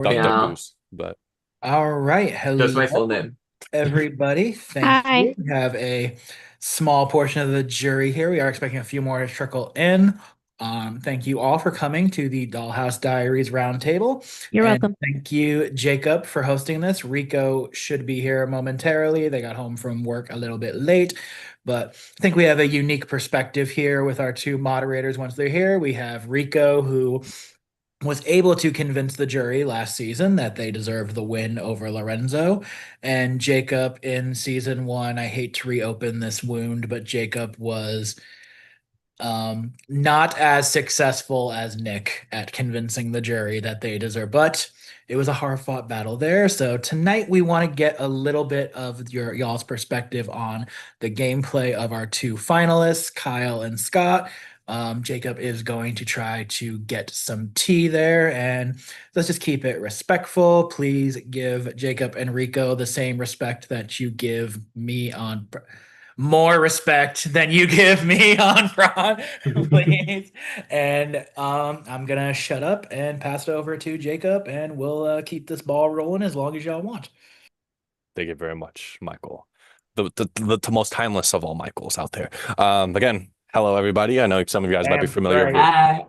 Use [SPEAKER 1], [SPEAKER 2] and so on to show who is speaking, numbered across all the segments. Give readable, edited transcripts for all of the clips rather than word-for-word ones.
[SPEAKER 1] Dr.
[SPEAKER 2] Yeah,
[SPEAKER 1] Goose, but
[SPEAKER 3] All right.
[SPEAKER 2] that's
[SPEAKER 3] Hello,
[SPEAKER 2] my full name.
[SPEAKER 3] everybody. Thank you.
[SPEAKER 4] Hi.
[SPEAKER 3] We have a small portion of the jury here. We are expecting a few more to trickle in. Thank you all for coming to the Dollhouse Diaries Roundtable.
[SPEAKER 4] You're
[SPEAKER 3] And
[SPEAKER 4] welcome.
[SPEAKER 3] thank you, Jacob, for hosting this. Rico should be here momentarily. They got home from work a little bit late, but I think we have a unique perspective here with our two moderators once they're here. We have Rico, who was able to convince the jury last season that they deserved the win over Lorenzo. And Jacob in season one, I hate to reopen this wound, but Jacob was not as successful as Nick at convincing the jury that they deserve. But it was a hard fought battle there. So tonight we want to get a little bit of y'all's perspective on the gameplay of our two finalists, Kyle and Scott. Jacob is going to try to get some tea there, and let's just keep it respectful. Please give Jacob and Rico the same respect that you give me on more respect than you give me on Prawn, please. And I'm gonna shut up and pass it over to Jacob, and we'll keep this ball rolling as long as y'all want.
[SPEAKER 1] thank you very much, Michael. The most timeless of all Michaels out there. Again, hello everybody. I know some of you guys might be
[SPEAKER 3] Damn
[SPEAKER 1] familiar
[SPEAKER 3] right.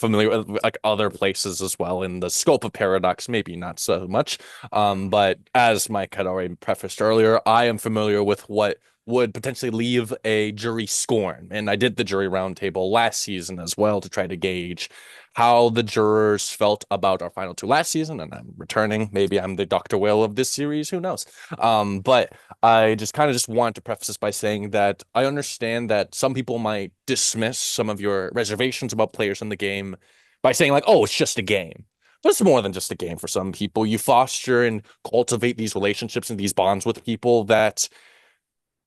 [SPEAKER 1] with
[SPEAKER 2] Ah,
[SPEAKER 1] like other places as well in the scope of Paradox, maybe not so much. But as Mike had already prefaced earlier, I am familiar with what would potentially leave a jury scorn. And I did the jury roundtable last season as well to try to gauge how the jurors felt about our final two last season. And I'm returning. Maybe I'm the Dr. Will of this series. Who knows? But I just kind of just want to preface this by saying that I understand that some people might dismiss some of your reservations about players in the game by saying like, oh, it's just a game. But it's more than just a game for some people. You foster and cultivate these relationships and these bonds with people that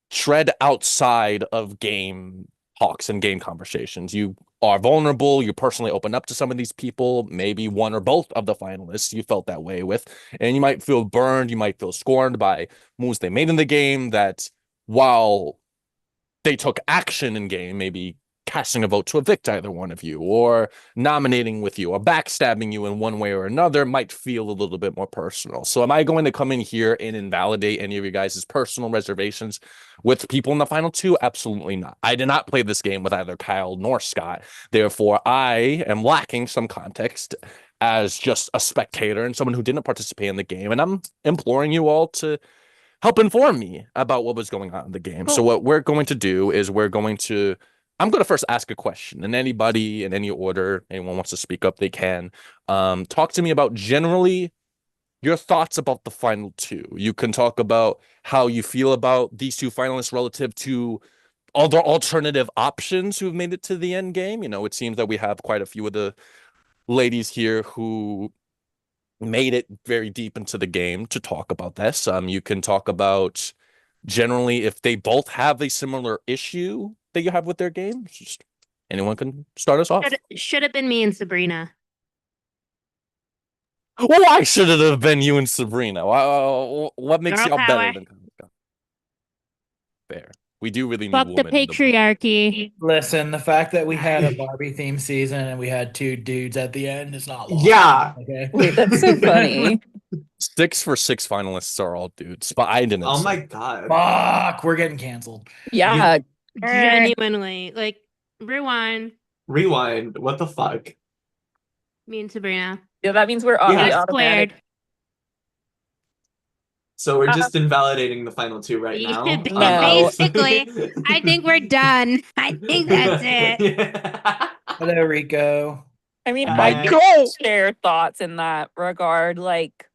[SPEAKER 1] tread outside of game talks and game conversations. You are vulnerable. You personally open up to some of these people, maybe one or both of the finalists you felt that way with, and you might feel burned. You might feel scorned by moves they made in the game that, while they took action in game, maybe casting a vote to evict either one of you, or nominating with you, or backstabbing you in one way or another, might feel a little bit more personal. So am I going to come in here and invalidate any of you guys' personal reservations with people in the final two? Absolutely not. I did not play this game with either Kyle nor Scott. Therefore, I am lacking some context as just a spectator and someone who didn't participate in the game. And I'm imploring you all to help inform me about what was going on in the game. So what we're going to do is I'm going to first ask a question, and anybody in any order, anyone wants to speak up, they can. Talk to me about generally your thoughts about the final two. You can talk about how you feel about these two finalists relative to other alternative options who've made it to the end game. You know, it seems that we have quite a few of the ladies here who made it very deep into the game to talk about this. You can talk about generally if they both have a similar issue that you have with their game. Just anyone can start us off.
[SPEAKER 4] Should have been me and Sabrina.
[SPEAKER 1] Why should it have been you and Sabrina? What makes
[SPEAKER 4] Girl
[SPEAKER 1] y'all better
[SPEAKER 4] power.
[SPEAKER 1] than fair? We do really need
[SPEAKER 4] Fuck the
[SPEAKER 1] women in the
[SPEAKER 4] patriarchy.
[SPEAKER 3] Listen, the fact that we had a Barbie theme season and we had two dudes at the end is not lost.
[SPEAKER 2] yeah.
[SPEAKER 3] Okay.
[SPEAKER 5] Wait, that's so funny.
[SPEAKER 1] 6 for 6 finalists are all dudes, but I didn't.
[SPEAKER 2] Oh
[SPEAKER 1] say.
[SPEAKER 2] my god.
[SPEAKER 3] Fuck, we're getting canceled.
[SPEAKER 5] Yeah.
[SPEAKER 4] Genuinely. Like, rewind.
[SPEAKER 2] Rewind. What the fuck?
[SPEAKER 4] Me and Sabrina.
[SPEAKER 5] Yeah, that means we're on
[SPEAKER 2] Yeah.
[SPEAKER 5] the
[SPEAKER 4] Plus
[SPEAKER 5] automatic.
[SPEAKER 4] squared.
[SPEAKER 2] So we're just invalidating the final two right
[SPEAKER 4] Yeah,
[SPEAKER 2] now.
[SPEAKER 5] No.
[SPEAKER 4] basically, I think we're done. I think that's it.
[SPEAKER 2] Yeah.
[SPEAKER 3] Hello, Rico.
[SPEAKER 5] I mean,
[SPEAKER 2] Hi.
[SPEAKER 5] I do share thoughts in that regard. Like,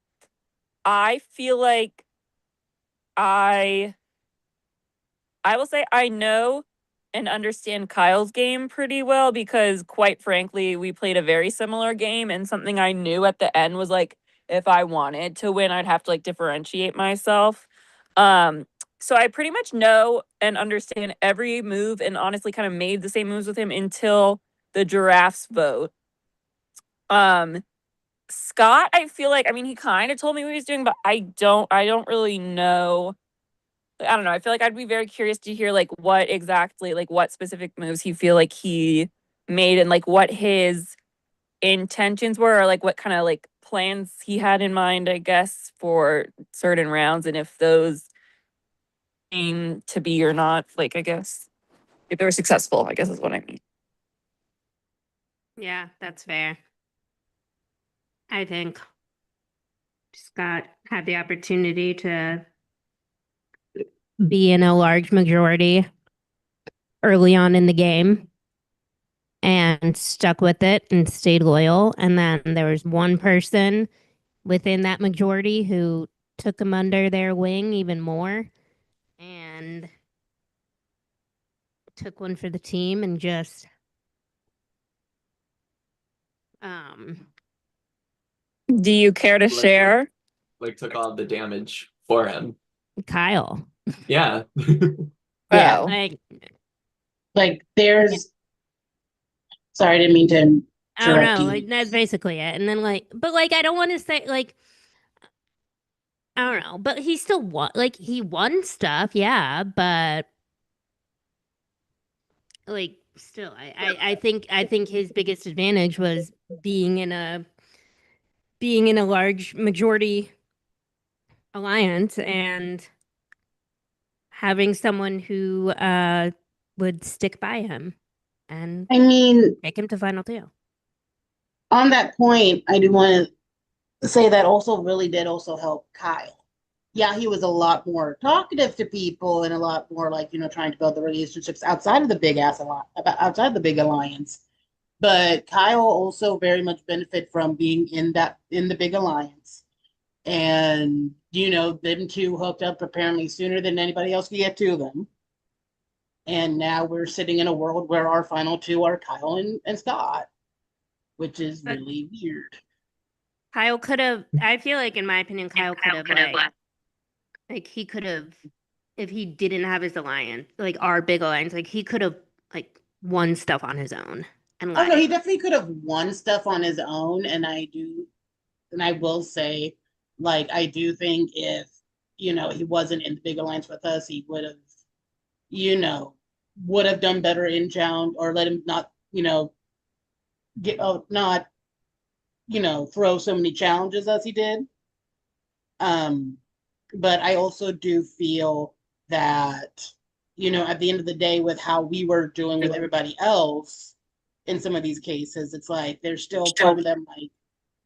[SPEAKER 5] I feel like I will say I know and understand Kyle's game pretty well because, quite frankly, we played a very similar game, and something I knew at the end was like, if I wanted to win, I'd have to like differentiate myself. So I pretty much know and understand every move, and honestly, kind of made the same moves with him until the giraffes vote. Scott, I feel like, I mean, he kind of told me what he was doing, but I don't really know. I don't know. I feel like I'd be very curious to hear like what exactly, like what specific moves he feel like he made and like what his intentions were, or like what kind of like plans he had in mind, I guess, for certain rounds, and if those came to be or not, like, I guess, if they were successful, I guess is what I mean.
[SPEAKER 4] Yeah, that's fair. I think Scott had the opportunity to be in a large majority early on in the game and stuck with it and stayed loyal. And then there was one person within that majority who took him under their wing even more and took one for the team and just
[SPEAKER 5] Do you care to
[SPEAKER 2] Like-
[SPEAKER 5] share?
[SPEAKER 2] Like took all the damage for him.
[SPEAKER 4] Kyle.
[SPEAKER 2] Yeah.
[SPEAKER 6] Yeah.
[SPEAKER 5] Oh.
[SPEAKER 6] Like there's sorry, I didn't mean to
[SPEAKER 4] I don't
[SPEAKER 6] interrupt
[SPEAKER 4] know.
[SPEAKER 6] you.
[SPEAKER 4] Like, that's basically it. And then but I don't want to say I don't know, but he still won. Like he won stuff, yeah, but still, I think his biggest advantage was being in a large majority alliance and having someone who would stick by him and
[SPEAKER 6] I mean,
[SPEAKER 4] take him to final two.
[SPEAKER 6] on that point, I do want to say that also really did also help Kyle. Yeah, he was a lot more talkative to people and a lot more like, trying to build the relationships outside of the outside the big alliance. But Kyle also very much benefit from being in the big alliance. And, them two hooked up apparently sooner than anybody else could get to them. And now we're sitting in a world where our final two are Kyle and Scott, which is really weird.
[SPEAKER 4] Kyle could have. I feel like, in my opinion, Kyle could have he could have, if he didn't have his alliance, like our big alliance, like he could have won stuff on his own. And
[SPEAKER 6] Oh no, he definitely could have won stuff on his own, and I will say, I do think if he wasn't in the big alliance with us, he would have, done better in town, or let him not, get not, throw so many challenges as he did. But I also do feel that, at the end of the day, with how we were doing with everybody else in some of these cases, it's like there's still part of them like,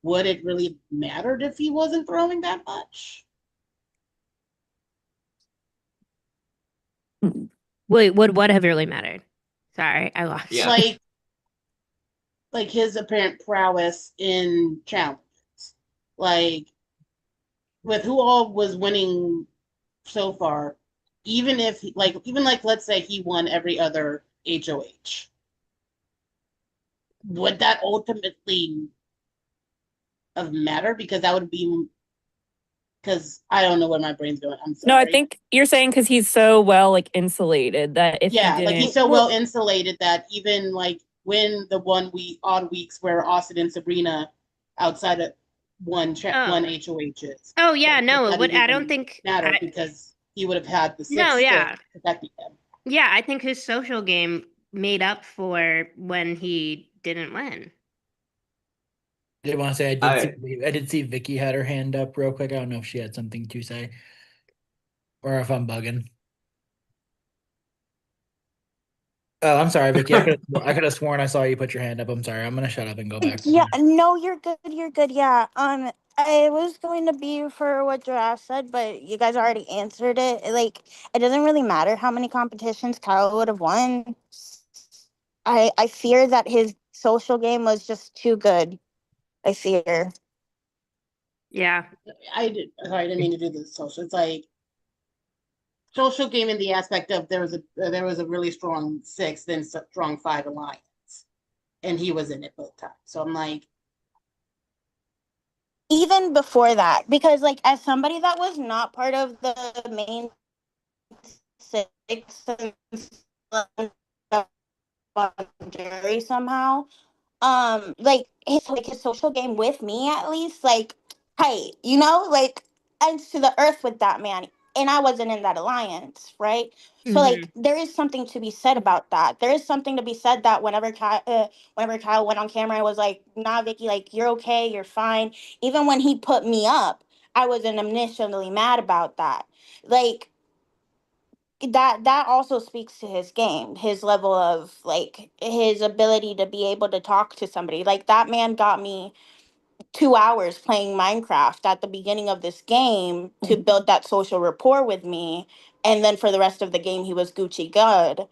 [SPEAKER 6] would it really mattered if he wasn't throwing that much?
[SPEAKER 4] Wait, what have really mattered? Sorry, I lost.
[SPEAKER 2] Yeah.
[SPEAKER 6] Like his apparent prowess in challenges, like with who all was winning so far, even if let's say he won every other HOH, would that ultimately have mattered? Because that would be, because I don't know where my brain's going. I'm sorry.
[SPEAKER 5] No, I think you're saying because he's so well insulated that if he didn't,
[SPEAKER 6] like he's so well insulated that even when the odd weeks where Austin and Sabrina outside of one HOHs.
[SPEAKER 4] Oh yeah, no,
[SPEAKER 6] that
[SPEAKER 4] it would.
[SPEAKER 6] didn't
[SPEAKER 4] I don't
[SPEAKER 6] even
[SPEAKER 4] think
[SPEAKER 6] matter because he would have had the six
[SPEAKER 4] No, yeah.
[SPEAKER 6] protecting him.
[SPEAKER 4] Yeah, I think his social game made up for when he didn't win.
[SPEAKER 3] Did want to say I did see Vicky had her hand up real quick. I don't know if she had something to say or if I'm bugging. Oh, I'm sorry, Vicky. I could have sworn I saw you put your hand up. I'm sorry. I'm gonna shut up and go back.
[SPEAKER 7] Yeah, no, you're good. You're good. Yeah. I was going to be for what Giraffe said, but you guys already answered it. Like, it doesn't really matter how many competitions Kyle would have won. I fear that his social game was just too good. I fear.
[SPEAKER 4] Yeah.
[SPEAKER 6] I didn't mean to do the social. It's like social game in the aspect of there was a really strong 6, then strong 5 alliance, and he was in it both times. So I'm like,
[SPEAKER 7] Even before that, because as somebody that was not part of the main 6 and Jerry somehow, his social game with me at least, hey, ends to the earth with that man. and I wasn't in that alliance, right? So like there is something to be said about that. There is something to be said that whenever Kyle went on camera, I was like, "Nah, Vicky, like you're okay, you're fine." Even when he put me up, I wasn't initially mad about that. Like that also speaks to his game, his level of like his ability to be able to talk to somebody. Like that man got me 2 hours playing Minecraft at the beginning of this game to build that social rapport with me. And then for the rest of the game, he was Gucci good.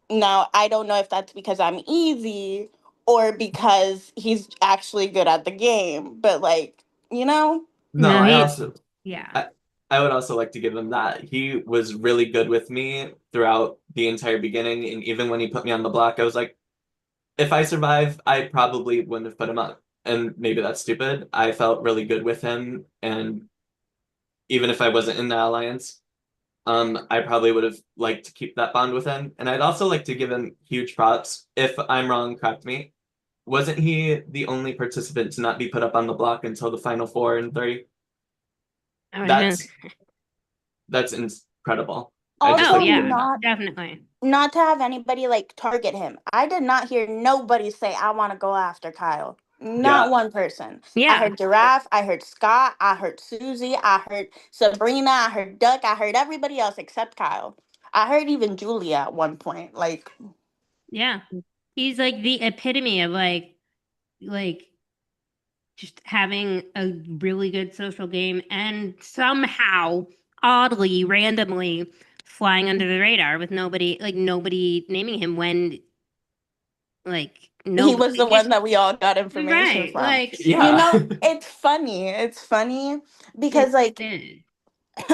[SPEAKER 7] Now, I don't know if that's because I'm easy or because he's actually good at the game, but like, you know?
[SPEAKER 2] No,
[SPEAKER 4] No,
[SPEAKER 2] I
[SPEAKER 4] he-
[SPEAKER 2] also
[SPEAKER 4] Yeah.
[SPEAKER 2] I would also like to give him that. He was really good with me throughout the entire beginning, and even when he put me on the block, I was like, if I survive, I probably wouldn't have put him up. And maybe that's stupid. I felt really good with him, and even if I wasn't in the alliance, I probably would have liked to keep that bond with him. And I'd also like to give him huge props. If I'm wrong, correct me. Wasn't he the only participant to not be put up on the block until the final 4 and 3?
[SPEAKER 4] Oh,
[SPEAKER 2] That's that's incredible. I just
[SPEAKER 7] Also,
[SPEAKER 4] oh
[SPEAKER 2] like to give
[SPEAKER 4] yeah,
[SPEAKER 2] him that.
[SPEAKER 4] definitely.
[SPEAKER 7] not to have anybody like target him. I did not hear nobody say, I want to go after Kyle. Not
[SPEAKER 2] Yeah.
[SPEAKER 7] one person. I
[SPEAKER 4] Yeah.
[SPEAKER 7] heard Giraffe, I heard Scott, I heard Susie, I heard Sabrina, I heard Duck, I heard everybody else except Kyle. I heard even Julia at one point. Like,
[SPEAKER 4] Yeah. He's like the epitome of like just having a really good social game and somehow oddly randomly flying under the radar with nobody naming him when like
[SPEAKER 7] he was the
[SPEAKER 4] nobody
[SPEAKER 7] one that we all got information
[SPEAKER 4] right
[SPEAKER 7] from.
[SPEAKER 4] like
[SPEAKER 7] You
[SPEAKER 2] Yeah.
[SPEAKER 7] know, it's funny. It's funny because,
[SPEAKER 4] it
[SPEAKER 7] like,
[SPEAKER 4] did.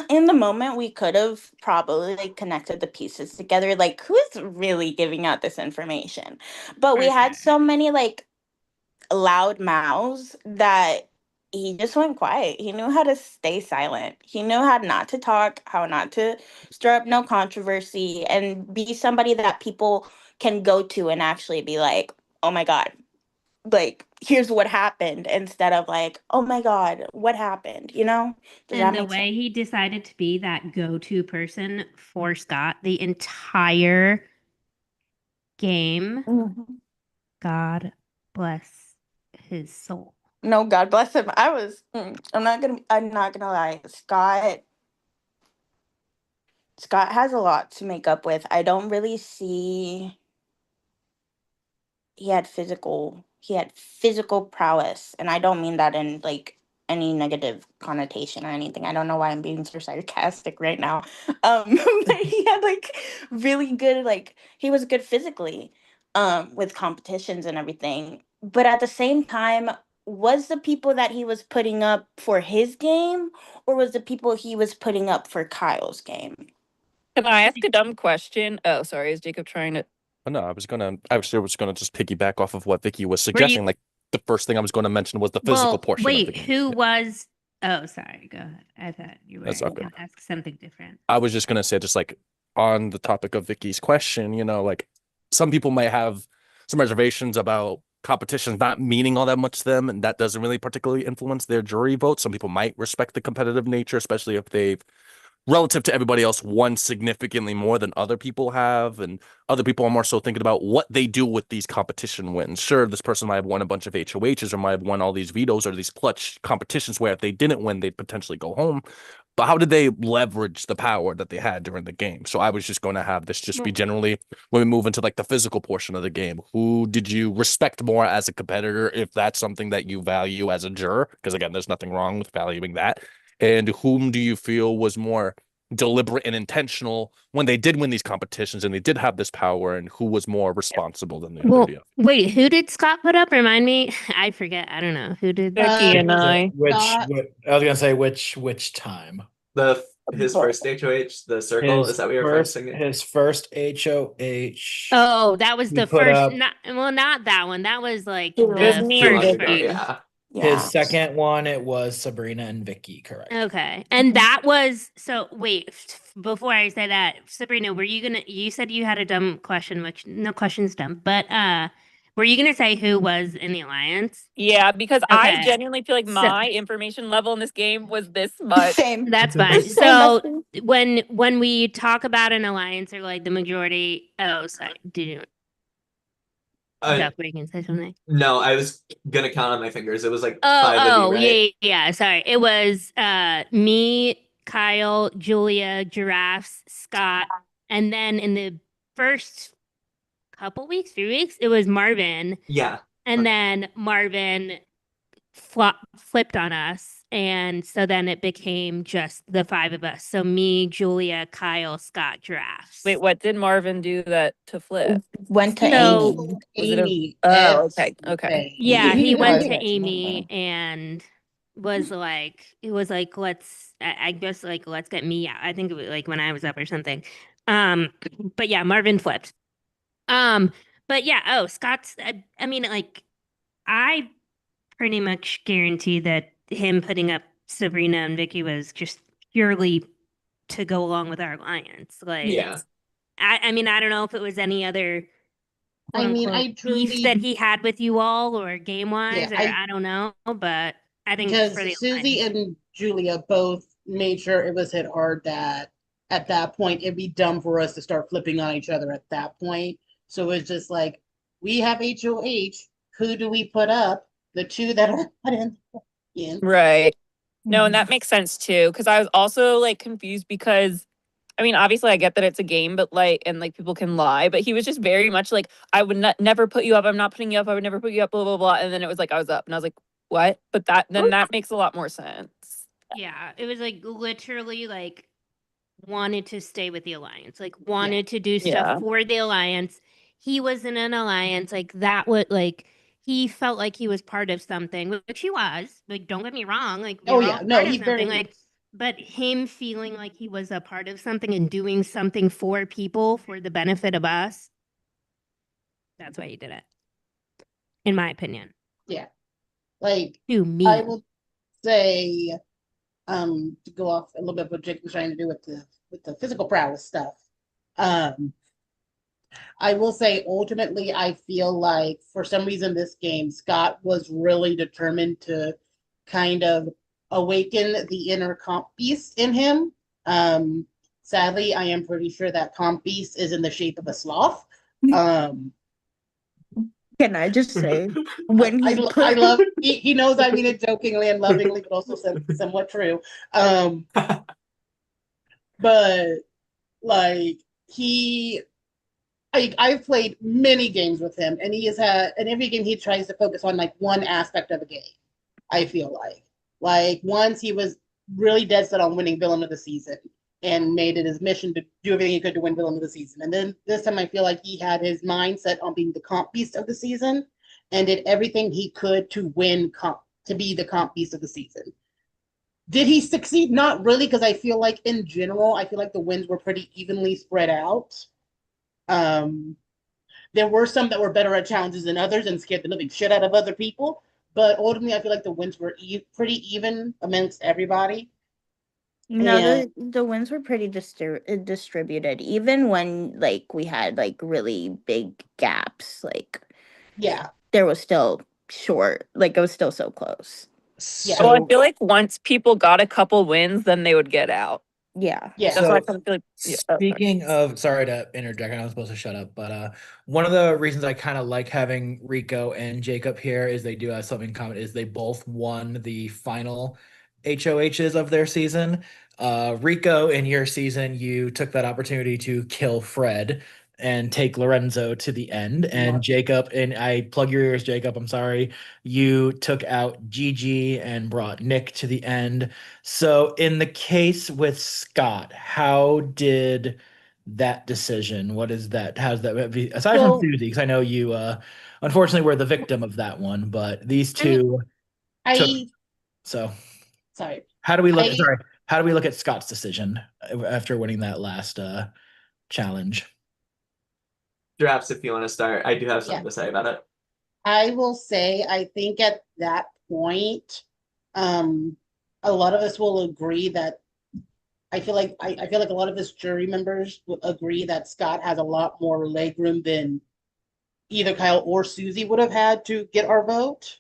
[SPEAKER 7] in the moment, we could have probably like connected the pieces together. Like, who's really giving out this information? But we
[SPEAKER 4] For
[SPEAKER 7] had
[SPEAKER 4] sure.
[SPEAKER 7] so many like loud mouths that he just went quiet. He knew how to stay silent. He knew how not to talk, how not to stir up no controversy, and be somebody that people can go to and actually be like, oh my God, like, here's what happened, instead of like, oh my God, what happened? You know? Does that
[SPEAKER 4] And the
[SPEAKER 7] make sense?
[SPEAKER 4] way he decided to be that go-to person for Scott the entire game,
[SPEAKER 7] Mhm.
[SPEAKER 4] God bless his soul.
[SPEAKER 7] No, God bless him. I'm not gonna lie. Scott has a lot to make up with. I don't really see he had physical prowess, and I don't mean that in like any negative connotation or anything. I don't know why I'm being so sarcastic right now. But he had like really good, like he was good physically with competitions and everything. But at the same time, was the people that he was putting up for his game, or was the people he was putting up for Kyle's game?
[SPEAKER 5] Can I ask a dumb question? Oh, sorry. Is Jacob trying to?
[SPEAKER 1] But no, I was gonna just piggyback off of what Vicky was
[SPEAKER 4] Were you
[SPEAKER 1] suggesting. Like the first thing I was going to mention was the physical
[SPEAKER 4] well
[SPEAKER 1] portion of the
[SPEAKER 4] wait
[SPEAKER 1] game.
[SPEAKER 4] who
[SPEAKER 1] Yeah,
[SPEAKER 4] was oh sorry go ahead I thought you were
[SPEAKER 1] that's okay.
[SPEAKER 4] gonna ask something different.
[SPEAKER 1] I was just gonna say, just like on the topic of Vicky's question, like some people might have some reservations about competitions not meaning all that much to them, and that doesn't really particularly influence their jury vote. Some people might respect the competitive nature, especially if they've relative to everybody else won significantly more than other people have, and other people are more so thinking about what they do with these competition wins. Sure, this person might have won a bunch of HOHs or might have won all these vetoes or these clutch competitions where if they didn't win they'd potentially go home, but how did they leverage the power that they had during the game? So I was just going to have this just be generally when we move into like the physical portion of the game, who did you respect more as a competitor, if that's something that you value as a juror? Because again, there's nothing wrong with valuing that. And whom do you feel was more deliberate and intentional when they did win these competitions and they did have this power, and who was more responsible than the other?
[SPEAKER 4] Well, wait, who did Scott put up? Remind me. I forget. I don't know. Who did
[SPEAKER 5] Becky and I.
[SPEAKER 6] Scott.
[SPEAKER 3] I was gonna say which time.
[SPEAKER 2] His first HOH, the circle, is that what you're referencing?
[SPEAKER 3] His first HOH.
[SPEAKER 4] Oh, that was
[SPEAKER 3] He
[SPEAKER 4] the
[SPEAKER 3] put
[SPEAKER 4] first
[SPEAKER 3] up
[SPEAKER 4] not that one. That was like
[SPEAKER 7] It was
[SPEAKER 4] the
[SPEAKER 7] me
[SPEAKER 2] Too
[SPEAKER 7] and
[SPEAKER 2] long
[SPEAKER 4] first
[SPEAKER 2] ago,
[SPEAKER 7] Vicky.
[SPEAKER 4] first.
[SPEAKER 2] yeah.
[SPEAKER 7] Yeah.
[SPEAKER 3] his second one. It was Sabrina and Vicky, correct?
[SPEAKER 4] Okay. And that was so wait, before I say that, Sabrina, were you said you had a dumb question, which no question's dumb, but Were you gonna say who was in the alliance?
[SPEAKER 5] Yeah, because I
[SPEAKER 4] Okay.
[SPEAKER 5] genuinely feel like
[SPEAKER 4] So-
[SPEAKER 5] my information level in this game was this much.
[SPEAKER 7] Same.
[SPEAKER 4] That's fine.
[SPEAKER 7] Same,
[SPEAKER 4] So
[SPEAKER 7] bestie.
[SPEAKER 4] when we talk about an alliance or like the majority, oh, sorry, did you? Duck, were you gonna say something?
[SPEAKER 2] No, I was gonna count on my fingers. It was like
[SPEAKER 4] Oh,
[SPEAKER 2] 5 of you, right?
[SPEAKER 4] yeah. Sorry, it was me, Kyle, Julia, Giraffes, Scott, and then in the first couple weeks, 3 weeks, it was Marvin,
[SPEAKER 2] Yeah.
[SPEAKER 4] and
[SPEAKER 2] Okay.
[SPEAKER 4] then Marvin flipped on us, and so then it became just the five of us. So me, Julia, Kyle, Scott, Giraffes.
[SPEAKER 5] Wait, what did Marvin do that to flip?
[SPEAKER 7] Went to
[SPEAKER 4] So-
[SPEAKER 7] Amy.
[SPEAKER 5] Was it a-
[SPEAKER 6] Amy.
[SPEAKER 5] Oh,
[SPEAKER 6] Ed's
[SPEAKER 5] okay.
[SPEAKER 6] thing.
[SPEAKER 4] Yeah, he went to
[SPEAKER 6] But-
[SPEAKER 4] Amy and was like, it was like, I guess like, let's get me out. I think it was like when I was up or something. But yeah, Marvin flipped. But yeah, oh, Scott's, I mean, like, I pretty much guarantee that him putting up Sabrina and Vicky was just purely to go along with our alliance. Like,
[SPEAKER 2] Yeah.
[SPEAKER 4] I mean, I don't know if it was any other
[SPEAKER 6] I mean,
[SPEAKER 4] quote-unquote
[SPEAKER 6] I truly
[SPEAKER 4] beef that he had with you all or game wise,
[SPEAKER 6] Yeah,
[SPEAKER 4] or I don't know, but I think
[SPEAKER 6] because
[SPEAKER 4] for the
[SPEAKER 6] Susie
[SPEAKER 4] alliance.
[SPEAKER 6] and Julia both made sure it was hit hard that at that point it'd be dumb for us to start flipping on each other at that point. So it's just like we have HOH. Who do we put up? The two that are not in.
[SPEAKER 5] Right. No, and that makes sense too. Because I was also like confused because I mean, obviously I get that it's a game, but like and like people can lie, but he was just very much like, I would not never put you up, I'm not putting you up, I would never put you up, blah blah blah. And then it was like I was up and I was like, what? But that makes a lot more sense.
[SPEAKER 4] Yeah, it was like literally like wanted to stay with the alliance, like wanted to do stuff
[SPEAKER 5] Yeah.
[SPEAKER 4] for the alliance. He was in an alliance, like that would like he felt like he was part of something, which he was. Like, don't get me wrong, like we
[SPEAKER 6] Oh
[SPEAKER 4] were
[SPEAKER 6] yeah,
[SPEAKER 4] all
[SPEAKER 6] no,
[SPEAKER 4] part of
[SPEAKER 6] he very
[SPEAKER 4] something, like but him feeling like he was a part of something and doing something for people for the benefit of us. That's why he did it. In my opinion.
[SPEAKER 6] like
[SPEAKER 4] To me.
[SPEAKER 6] I will say, to go off a little bit what Jake was trying to do with the physical prowess stuff. I will say ultimately I feel like for some reason this game, Scott was really determined to kind of awaken the inner comp beast in him. Sadly, I am pretty sure that comp beast is in the shape of a sloth.
[SPEAKER 7] Can I just say when he put
[SPEAKER 6] I love he knows I mean it jokingly and lovingly, but also somewhat true. But like I've played many games with him, and he has had, and every game he tries to focus on like one aspect of a game. I feel like once he was really dead set on winning villain of the season and made it his mission to do everything he could to win villain of the season. And then this time I feel like he had his mindset on being the comp beast of the season and did everything he could to win to be the comp beast of the season. Did he succeed? Not really, because I feel like in general, I feel like the wins were pretty evenly spread out. There were some that were better at challenges than others and scared the living shit out of other people. But ultimately, I feel like the wins were pretty even amongst everybody.
[SPEAKER 7] No,
[SPEAKER 6] And-
[SPEAKER 7] the wins were pretty distributed, even when like we had like really big gaps. Like
[SPEAKER 6] Yeah.
[SPEAKER 7] there was still short, like it was still so close.
[SPEAKER 6] Yeah.
[SPEAKER 5] Well, I
[SPEAKER 3] So,
[SPEAKER 5] feel like once people got a couple wins, then they would get out.
[SPEAKER 7] Yeah.
[SPEAKER 6] Yeah.
[SPEAKER 5] That's why I
[SPEAKER 3] so
[SPEAKER 5] kind of feel like sorry.
[SPEAKER 3] speaking of, sorry to interject, I know I'm supposed to shut up, but one of the reasons I kind of like having Rico and Jacob here is they do have something in common, is they both won the final HOHs of their season. Rico, in your season, you took that opportunity to kill Fred and take Lorenzo to the end. And Jacob, and I plug your ears, Jacob, I'm sorry, you took out Gigi and brought Nick to the end. So in the case with Scott, how did that decision, what is that? How's that be aside from
[SPEAKER 6] So-
[SPEAKER 3] Susie? Because I know you unfortunately were the victim of that one, but these
[SPEAKER 4] I mean-
[SPEAKER 3] two took so
[SPEAKER 6] Sorry.
[SPEAKER 3] how do we look
[SPEAKER 6] I-
[SPEAKER 3] sorry, how do we look at Scott's decision after winning that last challenge?
[SPEAKER 2] Drafts, if you want to start, I do have something to say about it.
[SPEAKER 6] I will say, I think at that point, a lot of us will agree that I feel like I feel like a lot of us jury members will agree that Scott has a lot more legroom than either Kyle or Susie would have had to get our vote.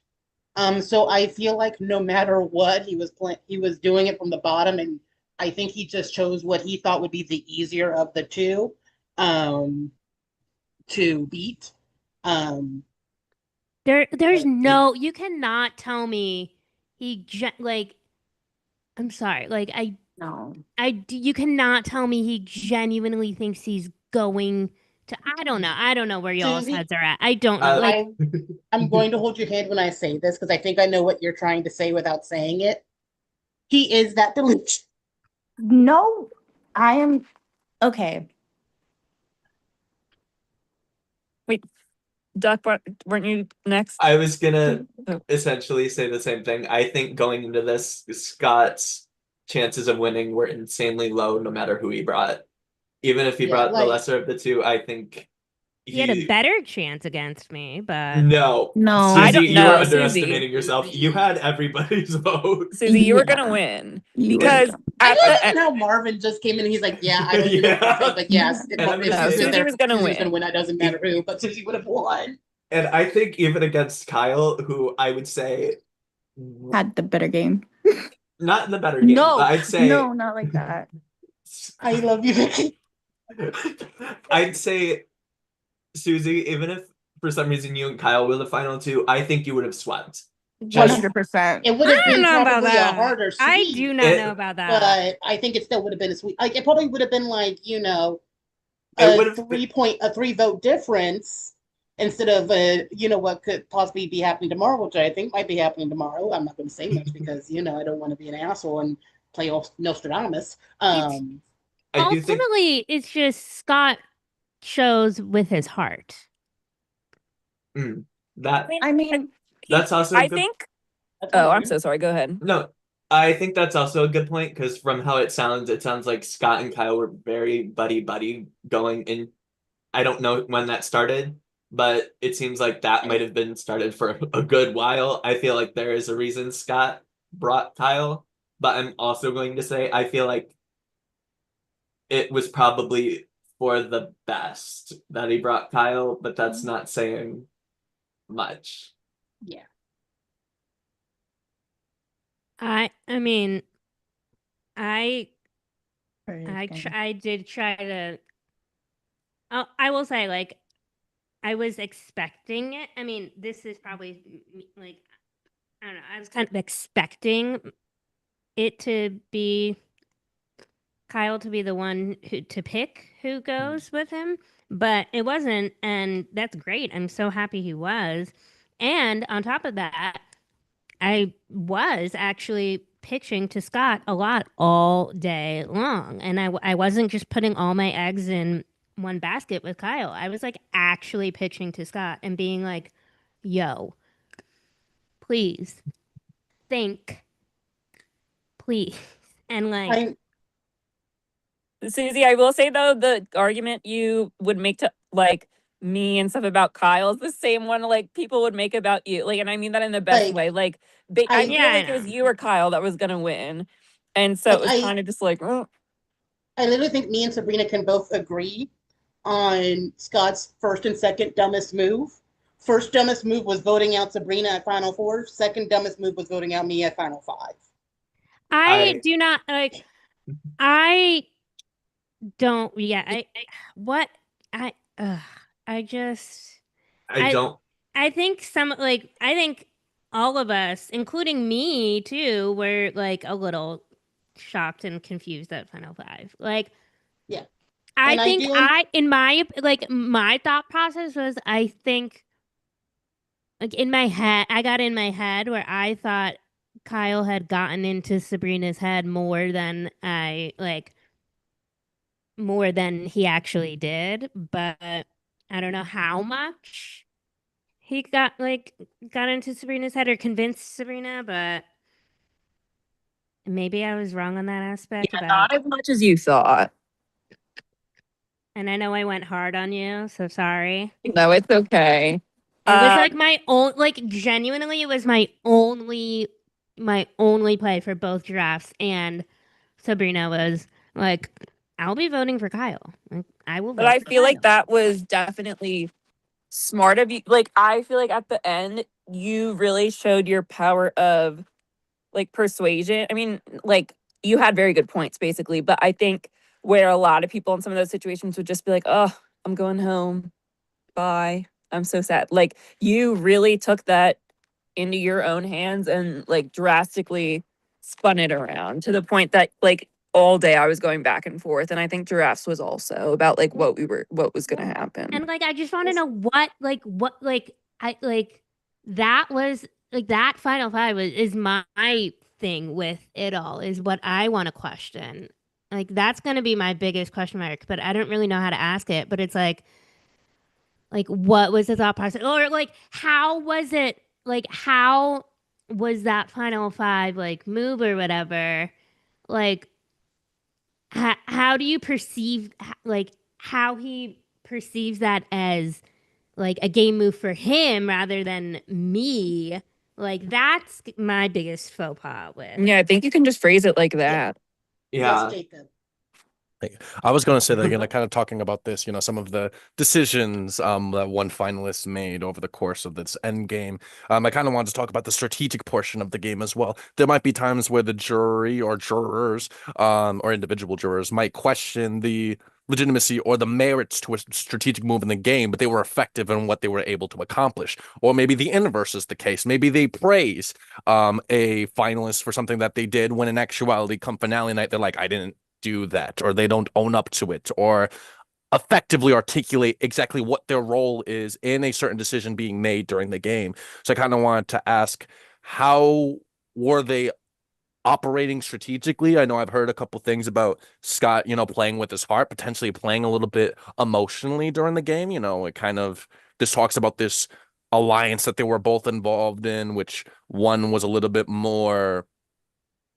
[SPEAKER 6] So I feel like no matter what, he was doing it from the bottom, and I think he just chose what he thought would be the easier of the two to beat.
[SPEAKER 4] There's no, you cannot tell me like, I'm sorry, like
[SPEAKER 5] No.
[SPEAKER 4] you cannot tell me he genuinely thinks he's going to. I don't know where y'all's
[SPEAKER 6] Susie,
[SPEAKER 4] heads are at. I don't know. Like,
[SPEAKER 6] I'm going to hold your hand when I say this because I think I know what you're trying to say without saying it. He is that delusion.
[SPEAKER 7] No, I am okay.
[SPEAKER 5] Duck, weren't you next?
[SPEAKER 2] I was gonna
[SPEAKER 5] Oh.
[SPEAKER 2] essentially say the same thing. I think going into this, Scott's chances of winning were insanely low, no matter who he brought. Even if he
[SPEAKER 6] Yeah,
[SPEAKER 2] brought the
[SPEAKER 6] like-
[SPEAKER 2] lesser of the two, I think
[SPEAKER 4] he had a better chance against me, but
[SPEAKER 2] No,
[SPEAKER 7] No.
[SPEAKER 5] I
[SPEAKER 2] Susie,
[SPEAKER 5] don't
[SPEAKER 2] you were
[SPEAKER 5] know,
[SPEAKER 2] underestimating yourself. You had everybody's vote.
[SPEAKER 5] Susie, you were
[SPEAKER 7] Yeah.
[SPEAKER 5] gonna win
[SPEAKER 7] You were
[SPEAKER 5] because
[SPEAKER 7] gonna-
[SPEAKER 6] I
[SPEAKER 5] at
[SPEAKER 6] love
[SPEAKER 5] the
[SPEAKER 6] it how Marvin just came in and he's like, yeah, I don't even know what to say, but yes,
[SPEAKER 2] And I'm
[SPEAKER 6] if
[SPEAKER 2] gonna say-
[SPEAKER 6] Susie
[SPEAKER 5] Susie was gonna
[SPEAKER 6] Susie
[SPEAKER 5] win.
[SPEAKER 6] was gonna win. It doesn't matter who, but Susie would have won.
[SPEAKER 2] And I think even against Kyle, who I would say
[SPEAKER 7] Had the better game.
[SPEAKER 2] not in the better game,
[SPEAKER 7] No,
[SPEAKER 2] but I'd say
[SPEAKER 7] no, not like that.
[SPEAKER 6] I love you, Vicky.
[SPEAKER 2] I'd say Susie, even if for some reason you and Kyle were the final two, I think you would have swept. Just
[SPEAKER 7] 100%.
[SPEAKER 6] It would
[SPEAKER 4] I
[SPEAKER 6] have
[SPEAKER 4] don't
[SPEAKER 6] been
[SPEAKER 4] know about
[SPEAKER 6] probably a
[SPEAKER 4] that.
[SPEAKER 6] harder sweep.
[SPEAKER 4] I do not know about that.
[SPEAKER 6] But I think it still would have been a sweep. Like it probably would have been like,
[SPEAKER 2] It
[SPEAKER 6] a
[SPEAKER 2] would have
[SPEAKER 6] 3 vote difference instead of what could possibly be happening tomorrow, which I think might be happening tomorrow. I'm not going to say much because I don't want to be an asshole and play Nostradamus.
[SPEAKER 2] I do think
[SPEAKER 4] Ultimately, it's just Scott chose with his heart.
[SPEAKER 2] that
[SPEAKER 7] I mean,
[SPEAKER 2] that's also
[SPEAKER 5] I
[SPEAKER 2] good.
[SPEAKER 5] think.
[SPEAKER 6] That's
[SPEAKER 5] Oh,
[SPEAKER 6] fine.
[SPEAKER 5] I'm so sorry. Go ahead.
[SPEAKER 2] No, I think that's also a good point because from how it sounds like Scott and Kyle were very buddy going in. I don't know when that started, but it seems like that might have been started for a good while. I feel like there is a reason Scott brought Kyle, but I'm also going to say I feel like it was probably for the best that he brought Kyle, but that's not saying much.
[SPEAKER 6] Yeah.
[SPEAKER 4] I mean, I
[SPEAKER 7] I
[SPEAKER 4] I did try to. I will say, like, I was expecting it. I mean, this is probably like, I don't know. I was kind of expecting it to be Kyle to be the one to pick who goes with him, but it wasn't, and that's great. I'm so happy he was. And on top of that, I was actually pitching to Scott a lot all day long, and I wasn't just putting all my eggs in one basket with Kyle. I was like actually pitching to Scott and being like, "Yo, please think, please," and like.
[SPEAKER 5] Susie, I will say though, the argument you would make to like me and stuff about Kyle is the same one like people would make about you. Like, and I mean that in the best
[SPEAKER 6] Like,
[SPEAKER 5] way. Like,
[SPEAKER 6] I-
[SPEAKER 5] I feel
[SPEAKER 4] Yeah, I
[SPEAKER 5] like it was
[SPEAKER 4] know.
[SPEAKER 5] you or Kyle that was gonna win, and so it was kind of just like,
[SPEAKER 6] I literally think me and Sabrina can both agree on Scott's first and second dumbest move. First dumbest move was voting out Sabrina at Final Four. Second dumbest move was voting out me at Final Five.
[SPEAKER 4] I do not like. I don't. Yeah. What I. I just.
[SPEAKER 2] I don't.
[SPEAKER 4] I think I think all of us, including me too, were like a little shocked and confused at Final Five. Like,
[SPEAKER 6] Yeah.
[SPEAKER 4] I
[SPEAKER 6] And I
[SPEAKER 4] think
[SPEAKER 6] do-
[SPEAKER 4] in my thought process was I think like in my head I got in my head where I thought Kyle had gotten into Sabrina's head more than he actually did, but I don't know how much he got into Sabrina's head or convinced Sabrina, but maybe I was wrong on that aspect
[SPEAKER 5] yeah,
[SPEAKER 4] about.
[SPEAKER 5] not as much as you thought.
[SPEAKER 4] And I know I went hard on you, so sorry.
[SPEAKER 5] No, it's okay.
[SPEAKER 4] It was like my own, like genuinely, it was my only play for both drafts, and Sabrina was like, "I'll be voting for Kyle. Like, I will."
[SPEAKER 5] But
[SPEAKER 4] vote
[SPEAKER 5] I
[SPEAKER 4] for
[SPEAKER 5] feel like
[SPEAKER 4] Kyle."
[SPEAKER 5] that was definitely smart of you. Like, I feel like at the end, you really showed your power of like persuasion. I mean, like, you had very good points basically, but I think where a lot of people in some of those situations would just be like, oh, I'm going home. Bye. I'm so sad. Like, you really took that into your own hands and like drastically spun it around to the point that like all day I was going back and forth. And I think Giraffes was also about like what was gonna happen.
[SPEAKER 4] And like I just want to know what I like that was like that final five is my thing with it all is what I want to question. Like that's gonna be my biggest question mark, but I don't really know how to ask it. But it's like what was the thought process? Or like how was it like how was that final five like move or whatever? Like how do you perceive like how he perceives that as like a game move for him rather than me? Like that's my biggest faux pas with.
[SPEAKER 5] Yeah, I think you can just phrase it like
[SPEAKER 6] Yeah.
[SPEAKER 5] that.
[SPEAKER 6] Yes,
[SPEAKER 2] Yeah.
[SPEAKER 6] Jacob.
[SPEAKER 1] I was going to say that again, like kind of talking about this, some of the decisions that one finalist made over the course of this end game. I kind of wanted to talk about the strategic portion of the game as well. There might be times where the jury or jurors, or individual jurors might question the legitimacy or the merits to a strategic move in the game, but they were effective in what they were able to accomplish. Or maybe the inverse is the case. Maybe they praise a finalist for something that they did when in actuality, come finale night, they're like, I didn't do that, or they don't own up to it, or effectively articulate exactly what their role is in a certain decision being made during the game. So I kind of wanted to ask, how were they operating strategically? I know I've heard a couple things about Scott, playing with his heart, potentially playing a little bit emotionally during the game. It kind of this talks about this alliance that they were both involved in, which one was a little bit more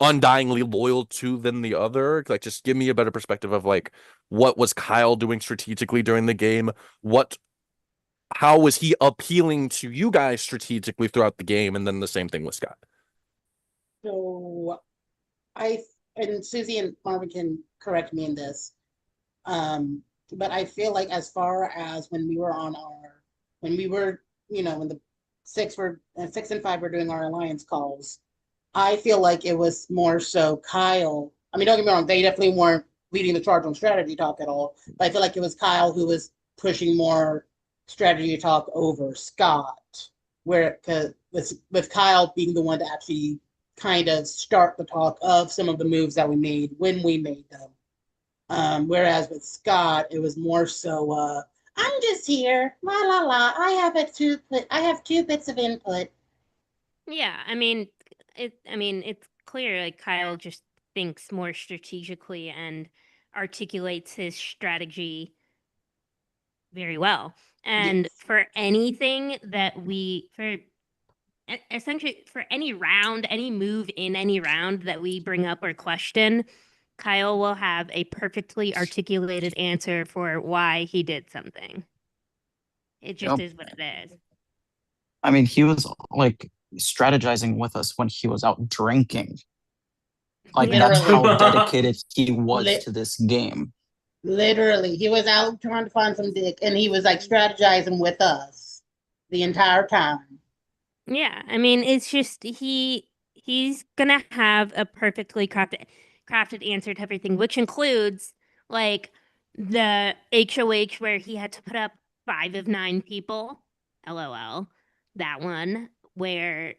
[SPEAKER 1] undyingly loyal to than the other. Like, just give me a better perspective of like what was Kyle doing strategically during the game? How was he appealing to you guys strategically throughout the game? And then the same thing with Scott.
[SPEAKER 6] So and Susie and Marvin can correct me in this. But I feel like as far as when we were when the six and five were doing our alliance calls, I feel like it was more so Kyle. I mean, don't get me wrong, they definitely weren't leading the charge on strategy talk at all. But I feel like it was Kyle who was pushing more strategy talk over Scott, where because with Kyle being the one to actually kind of start the talk of some of the moves that we made when we made them. Whereas with Scott, it was more so, I'm just here, la la la. I have two bits of input.
[SPEAKER 4] Yeah, I mean it's clear like Kyle just thinks more strategically and articulates his strategy very well. And
[SPEAKER 6] Yes.
[SPEAKER 4] for anything that essentially for any round, any move in any round that we bring up or question, Kyle will have a perfectly articulated answer for why he did something. It just
[SPEAKER 8] Yep.
[SPEAKER 4] is what it is.
[SPEAKER 8] I mean, he was like strategizing with us when he was out drinking. Like that's how
[SPEAKER 6] Literally.
[SPEAKER 8] dedicated he was
[SPEAKER 6] Lit-
[SPEAKER 8] to this game.
[SPEAKER 6] Literally, he was out trying to find some dick, and he was like strategizing with us the entire time.
[SPEAKER 4] Yeah, I mean, it's just he's gonna have a perfectly crafted answer to everything, which includes like the HOH where he had to put up 5 of 9 people. LOL. That one where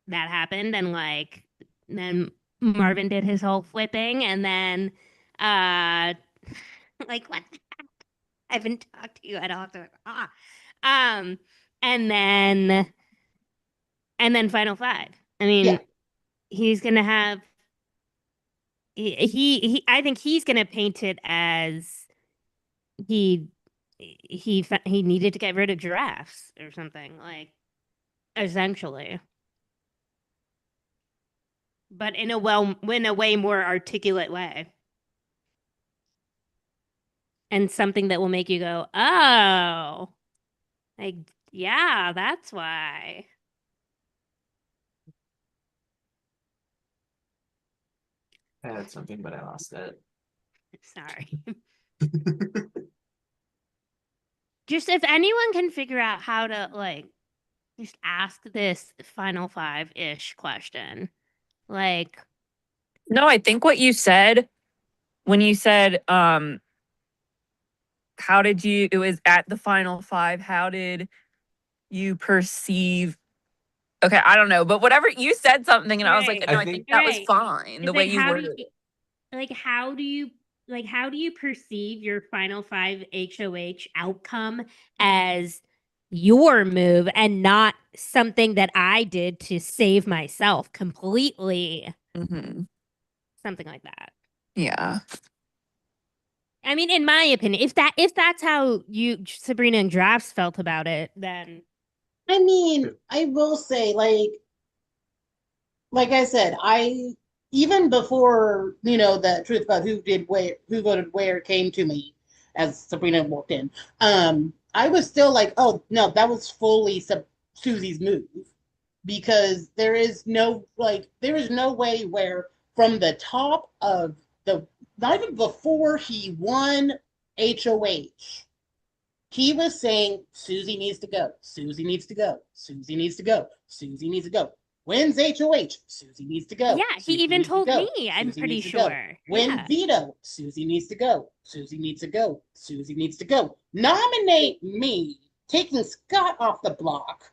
[SPEAKER 4] that happened and like then Marvin did his whole flipping and then uh like what I haven't talked to you at all. Um and then final five. I mean,
[SPEAKER 6] Yeah.
[SPEAKER 4] he's gonna have he I think he's gonna paint it as he he needed to get rid of giraffes or something like essentially, but in a way more articulate way, and something that will make you go, oh, like yeah, that's why.
[SPEAKER 2] I had something, but I lost it.
[SPEAKER 4] Sorry. just if anyone can figure out how to like just ask this final five-ish question. Like,
[SPEAKER 5] No, I think what you said when you said, how did you, it was at the final five, how did you perceive, okay, I don't know, but whatever, you said something and I was like,
[SPEAKER 4] Right.
[SPEAKER 5] no,
[SPEAKER 2] I
[SPEAKER 5] I think
[SPEAKER 2] think-
[SPEAKER 5] that was
[SPEAKER 4] Right.
[SPEAKER 5] fine, the
[SPEAKER 4] it's
[SPEAKER 5] way
[SPEAKER 4] like
[SPEAKER 5] you
[SPEAKER 4] how do
[SPEAKER 5] worded
[SPEAKER 4] you
[SPEAKER 5] it.
[SPEAKER 4] how do you perceive your final five HOH outcome as your move and not something that I did to save myself completely?
[SPEAKER 5] Mhm.
[SPEAKER 4] Something like that.
[SPEAKER 5] Yeah.
[SPEAKER 4] I mean, in my opinion, if that's how you Sabrina and Drafts felt about it, then
[SPEAKER 6] I mean, I will say, like I said, I even before the truth about who voted where came to me as Sabrina walked in. I was still like, oh no, that was fully Susie's move because there is no way where from the top of the not even before he won HOH. He was saying Susie needs to go. Susie needs to go. Susie needs to go. Susie needs to go. Wins HOH. Susie needs to go.
[SPEAKER 4] yeah, he
[SPEAKER 6] Susie
[SPEAKER 4] even
[SPEAKER 6] needs to
[SPEAKER 4] told
[SPEAKER 6] go.
[SPEAKER 4] me. I'm
[SPEAKER 6] Susie
[SPEAKER 4] pretty
[SPEAKER 6] needs to go.
[SPEAKER 4] sure.
[SPEAKER 6] Win
[SPEAKER 4] Yeah.
[SPEAKER 6] veto. Susie needs to go. Susie needs to go. Susie needs to go. Nominate me, taking Scott off the block.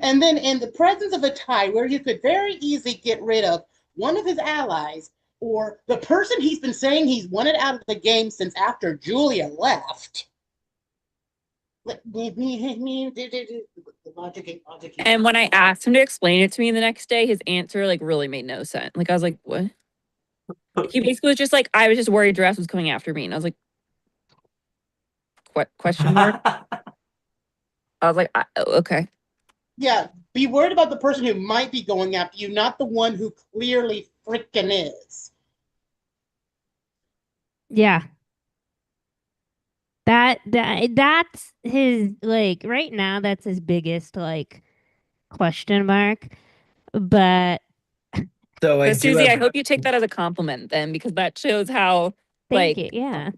[SPEAKER 6] And then in the presence of a tie where you could very easily get rid of one of his allies or the person he's been saying he's wanted out of the game since after Julia left.
[SPEAKER 5] And when I asked him to explain it to me the next day, his answer like really made no sense. Like I was like, what? He basically was just like, I was just worried Dress was coming after me. And I was like, what question mark? I was like, okay.
[SPEAKER 6] Yeah, be worried about the person who might be going after you, not the one who clearly freaking is.
[SPEAKER 4] Yeah. That's his like right now that's his biggest like question mark. But
[SPEAKER 3] So I
[SPEAKER 5] But
[SPEAKER 3] do
[SPEAKER 5] Susie, I
[SPEAKER 3] have
[SPEAKER 5] hope you take that as a compliment then, because that shows how
[SPEAKER 4] thank
[SPEAKER 5] like
[SPEAKER 4] you. Yeah.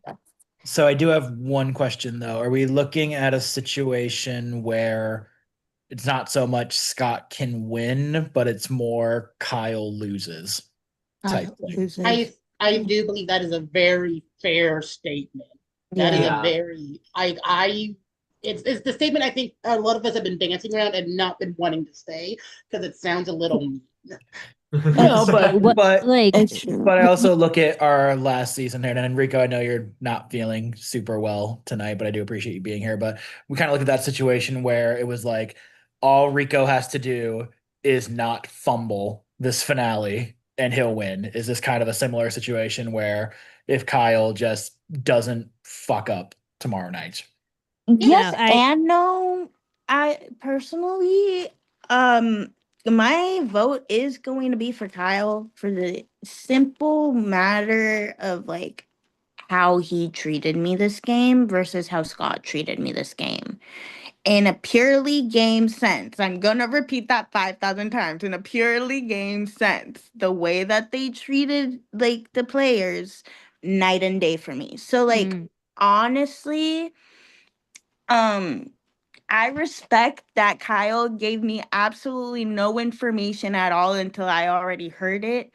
[SPEAKER 3] so I do have one question though. Are we looking at a situation where it's not so much Scott can win, but it's more Kyle loses type thing?
[SPEAKER 6] I do believe that is a very fair statement. That is
[SPEAKER 2] Yeah.
[SPEAKER 6] a very it's the statement I think a lot of us have been dancing around and not been wanting to say because it sounds a little mean.
[SPEAKER 3] No, but
[SPEAKER 4] like
[SPEAKER 3] but I also look at our last season here, and Enrico, I know you're not feeling super well tonight, but I do appreciate you being here. But we kind of look at that situation where it was like all Rico has to do is not fumble this finale and he'll win. Is this kind of a similar situation where if Kyle just doesn't fuck up tomorrow night?
[SPEAKER 7] Yes
[SPEAKER 4] No,
[SPEAKER 7] and no. I personally, my vote is going to be for Kyle for the simple matter of like how he treated me this game versus how Scott treated me this game. In a purely game sense, I'm gonna repeat that 5,000 times. In a purely game sense, the way that they treated like the players, night and day for me. So like honestly, um, I respect that Kyle gave me absolutely no information at all until I already heard it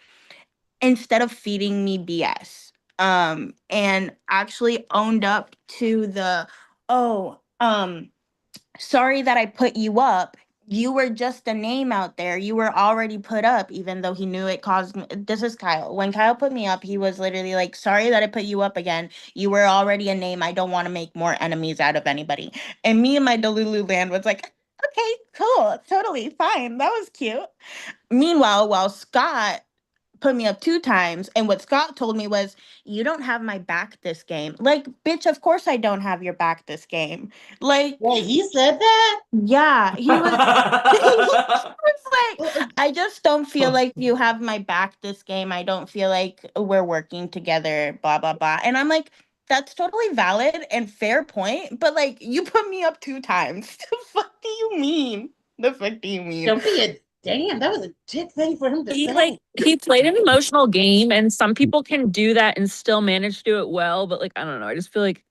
[SPEAKER 7] instead of feeding me BS. And actually owned up to the, oh, sorry that I put you up. You were just a name out there. You were already put up, even though he knew it caused me. This is Kyle. When Kyle put me up, he was literally like, sorry that I put you up again. You were already a name. I don't want to make more enemies out of anybody. And me and my Delulu land was like, okay, cool. Totally fine. That was cute. Meanwhile, while Scott put me up 2 times. And what Scott told me was, you don't have my back this game. Like, bitch, of course I don't have your back this game. Like,
[SPEAKER 6] Wait, he said that?
[SPEAKER 7] yeah, he was, he was like, I just don't feel like you have my back this game. I don't feel like we're working together, blah, blah, blah. And I'm like, that's totally valid and fair point. But like, you put me up 2 times. The fuck do you mean? The fuck do you mean?
[SPEAKER 6] Don't be a damn. That was a dick thing for him to
[SPEAKER 5] he
[SPEAKER 6] say.
[SPEAKER 5] like he played an emotional game, and some people can do that and still manage to do it well. But like I don't know, I just feel like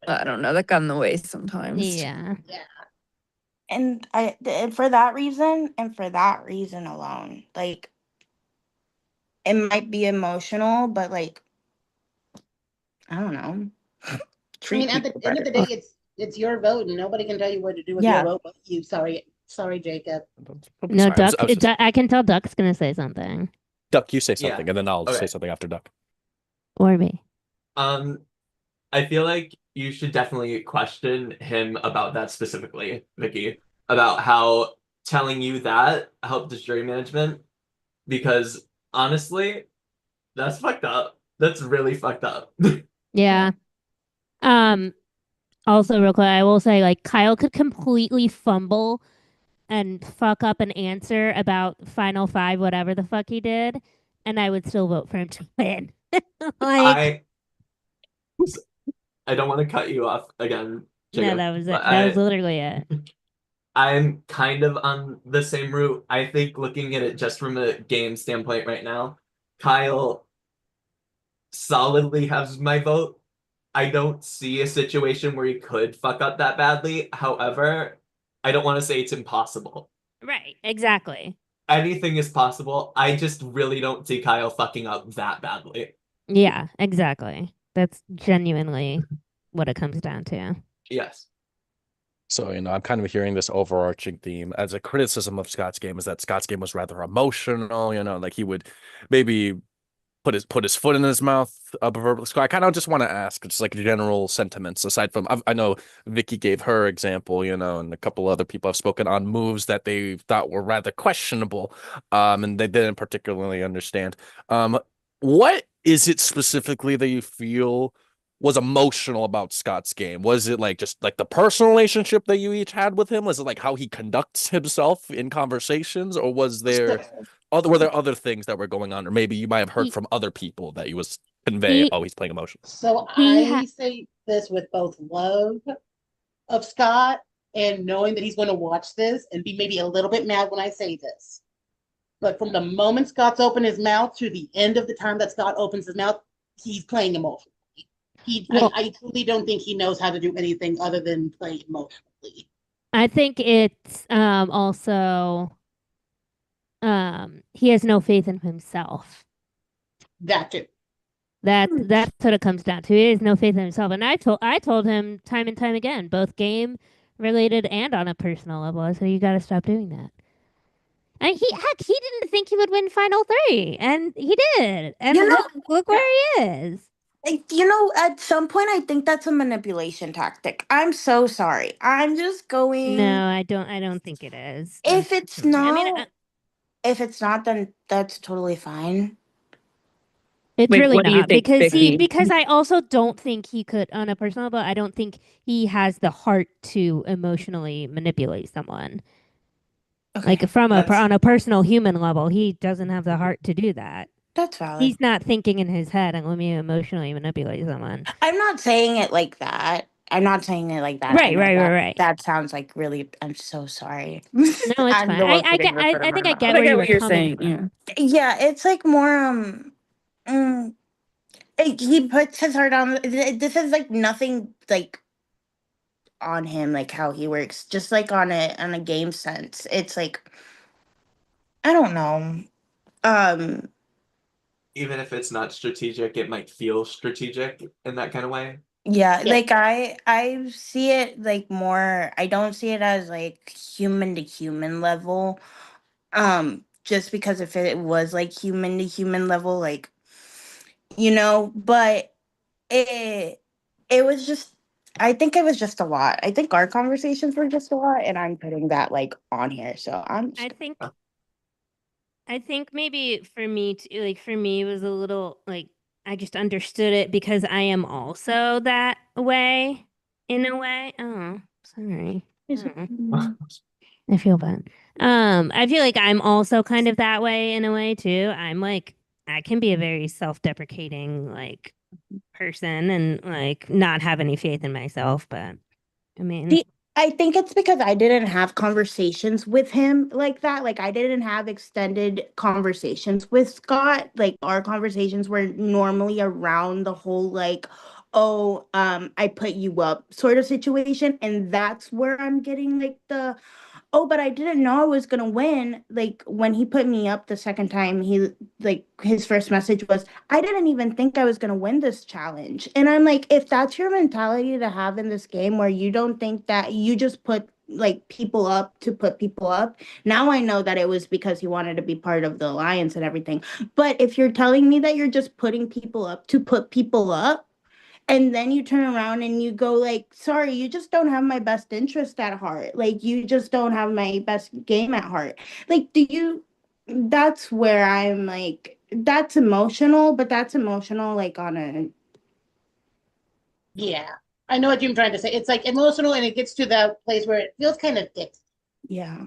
[SPEAKER 5] I don't know, that got in the way sometimes.
[SPEAKER 4] Yeah.
[SPEAKER 7] And for that reason and for that reason alone, like, it might be emotional, but like, I don't know.
[SPEAKER 6] I mean, at the end of the day, it's your vote, and nobody can tell you what to do with your vote but you. Sorry, Jacob.
[SPEAKER 4] No,
[SPEAKER 1] Sorry,
[SPEAKER 4] Duck.
[SPEAKER 1] I was just-
[SPEAKER 4] I can tell Duck's gonna say something.
[SPEAKER 1] Duck, you say
[SPEAKER 2] Yeah.
[SPEAKER 1] something, and then I'll
[SPEAKER 2] Okay.
[SPEAKER 1] say something after Duck.
[SPEAKER 4] Or me.
[SPEAKER 2] I feel like you should definitely question him about that specifically, Vicky, about how telling you that helped his jury management, because honestly, that's fucked up. That's really fucked up.
[SPEAKER 4] Yeah. Also, real quick, I will say, like, Kyle could completely fumble and fuck up an answer about Final Five, whatever the fuck he did, and I would still vote for him to win. Like,
[SPEAKER 2] I don't want to cut you off again, Jacob,
[SPEAKER 4] no, that was it.
[SPEAKER 2] but
[SPEAKER 4] That was literally it.
[SPEAKER 2] I'm kind of on the same route. I think looking at it just from a game standpoint right now, Kyle solidly has my vote. I don't see a situation where he could fuck up that badly. However, I don't want to say it's impossible.
[SPEAKER 4] Right, exactly.
[SPEAKER 2] Anything is possible. I just really don't see Kyle fucking up that badly.
[SPEAKER 4] Yeah, exactly. That's genuinely what it comes down to.
[SPEAKER 2] Yes.
[SPEAKER 1] So, I'm kind of hearing this overarching theme as a criticism of Scott's game is that Scott's game was rather emotional, like he would maybe put his foot in his mouth proverbially. So I kind of just want to ask just like general sentiments aside from I know Vicky gave her example, and a couple other people have spoken on moves that they thought were rather questionable, and they didn't particularly understand. What is it specifically that you feel was emotional about Scott's game? Was it like just like the personal relationship that you each had with him? Was it like how he conducts himself in conversations, or were there other things that were going on, or maybe you might have heard from other people that he was convey, he's playing emotion?
[SPEAKER 6] So I say this with both love of Scott and knowing that he's going to watch this and be maybe a little bit mad when I say this. But from the moment Scott's opened his mouth to the end of the time that Scott opens his mouth, he's playing emotionally. I truly don't think he knows how to do anything other than play emotionally.
[SPEAKER 4] I think it's also he has no faith in himself.
[SPEAKER 6] That too.
[SPEAKER 4] That's what it comes down to. He has no faith in himself, and I told him time and time again, both game related and on a personal level. I said you got to stop doing that. And he didn't think he would win Final Three, and he did. And look where he is.
[SPEAKER 7] At some point, I think that's a manipulation tactic. I'm so sorry. I'm just going.
[SPEAKER 4] No, I don't think it is.
[SPEAKER 7] If it's not, then that's totally fine.
[SPEAKER 4] It's
[SPEAKER 5] Wait,
[SPEAKER 4] really
[SPEAKER 5] what do you
[SPEAKER 4] not
[SPEAKER 5] think, Vicky?
[SPEAKER 4] because I also don't think he could, on a personal level, I don't think he has the heart to emotionally manipulate someone.
[SPEAKER 7] Okay.
[SPEAKER 4] Like on a personal human level, he doesn't have the heart to do that.
[SPEAKER 7] That's valid.
[SPEAKER 4] He's not thinking in his head and let me emotionally manipulate someone.
[SPEAKER 7] I'm not saying it like that.
[SPEAKER 4] Right.
[SPEAKER 7] That sounds like really. I'm so sorry.
[SPEAKER 4] No, it's fine. I think I get where you're saying.
[SPEAKER 5] Yeah.
[SPEAKER 7] Yeah, it's like more he puts his heart on. This is like nothing like on him, like how he works. Just like on a game sense, it's like I don't know.
[SPEAKER 2] Even if it's not strategic, it might feel strategic in that kind of way.
[SPEAKER 7] Yeah, like I see it like more. I don't see it as like human to human level. Just because if it was like human to human level, like but it was just. I think it was just a lot. I think our conversations were just a lot, and I'm putting that like on here. So
[SPEAKER 4] I think maybe for me, it was a little like I just understood it because I am also that way in a way. Oh, sorry. I feel bad. I feel like I'm also kind of that way in a way too. I'm like, I can be a very self-deprecating like person and like not have any faith in myself, but I mean,
[SPEAKER 7] I think it's because I didn't have conversations with him like that. Like I didn't have extended conversations with Scott. Like our conversations were normally around the whole like, oh, I put you up sort of situation. And that's where I'm getting like the, oh, but I didn't know I was gonna win. Like when he put me up the second time, he like his first message was, I didn't even think I was gonna win this challenge. And I'm like, if that's your mentality to have in this game where you don't think that you just put like people up to put people up, now I know that it was because he wanted to be part of the alliance and everything. But if you're telling me that you're just putting people up to put people up, and then you turn around and you go like, sorry, you just don't have my best interest at heart, like you just don't have my best game at heart, like do you, that's where I'm like, that's emotional, but that's emotional like on a,
[SPEAKER 6] Yeah, I know what you're trying to say. It's like emotional, and it gets to that place where it feels kind of thick.
[SPEAKER 7] yeah.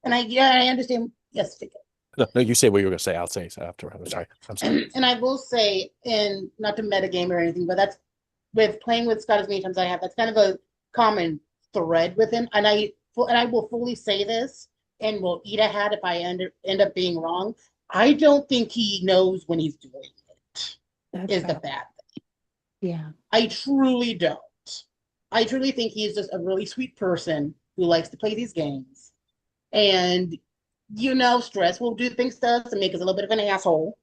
[SPEAKER 6] And I understand. Yes, Vicky.
[SPEAKER 1] No, you say what you were gonna say. I'll say after. I'm sorry. I'm sorry.
[SPEAKER 6] And I will say, and not to metagame or anything, but that's with playing with Scott as many times as I have, that's kind of a common thread with him. And I will fully say this, and will eat a hat if I end up being wrong. I don't think he knows when he's doing it.
[SPEAKER 7] That's
[SPEAKER 6] Is the
[SPEAKER 7] bad.
[SPEAKER 6] bad thing.
[SPEAKER 7] Yeah.
[SPEAKER 6] I truly don't. I truly think he's just a really sweet person who likes to play these games. And stress will do things to us and make us a little bit of an asshole.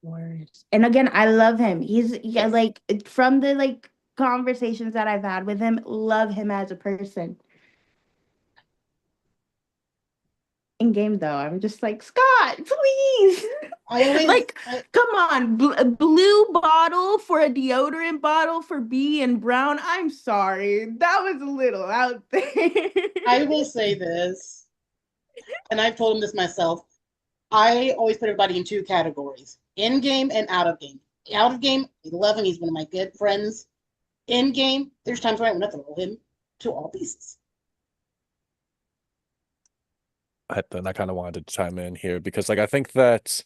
[SPEAKER 7] Words. And again, I love him. He's yeah,
[SPEAKER 6] Yes.
[SPEAKER 7] like from the like conversations that I've had with him, love him as a person. In game though, I'm just like, Scott, please.
[SPEAKER 6] I always
[SPEAKER 7] Like, come on, blue bottle for a deodorant bottle for B and brown. I'm sorry, that was a little out there.
[SPEAKER 6] I will say this, and I've told him this myself. I always put everybody in two categories: in game and out of game. Out of game, I love him. He's one of my good friends. In game, there's times where I want to throw him to all pieces.
[SPEAKER 1] I kind of wanted to chime in here because, like, I think that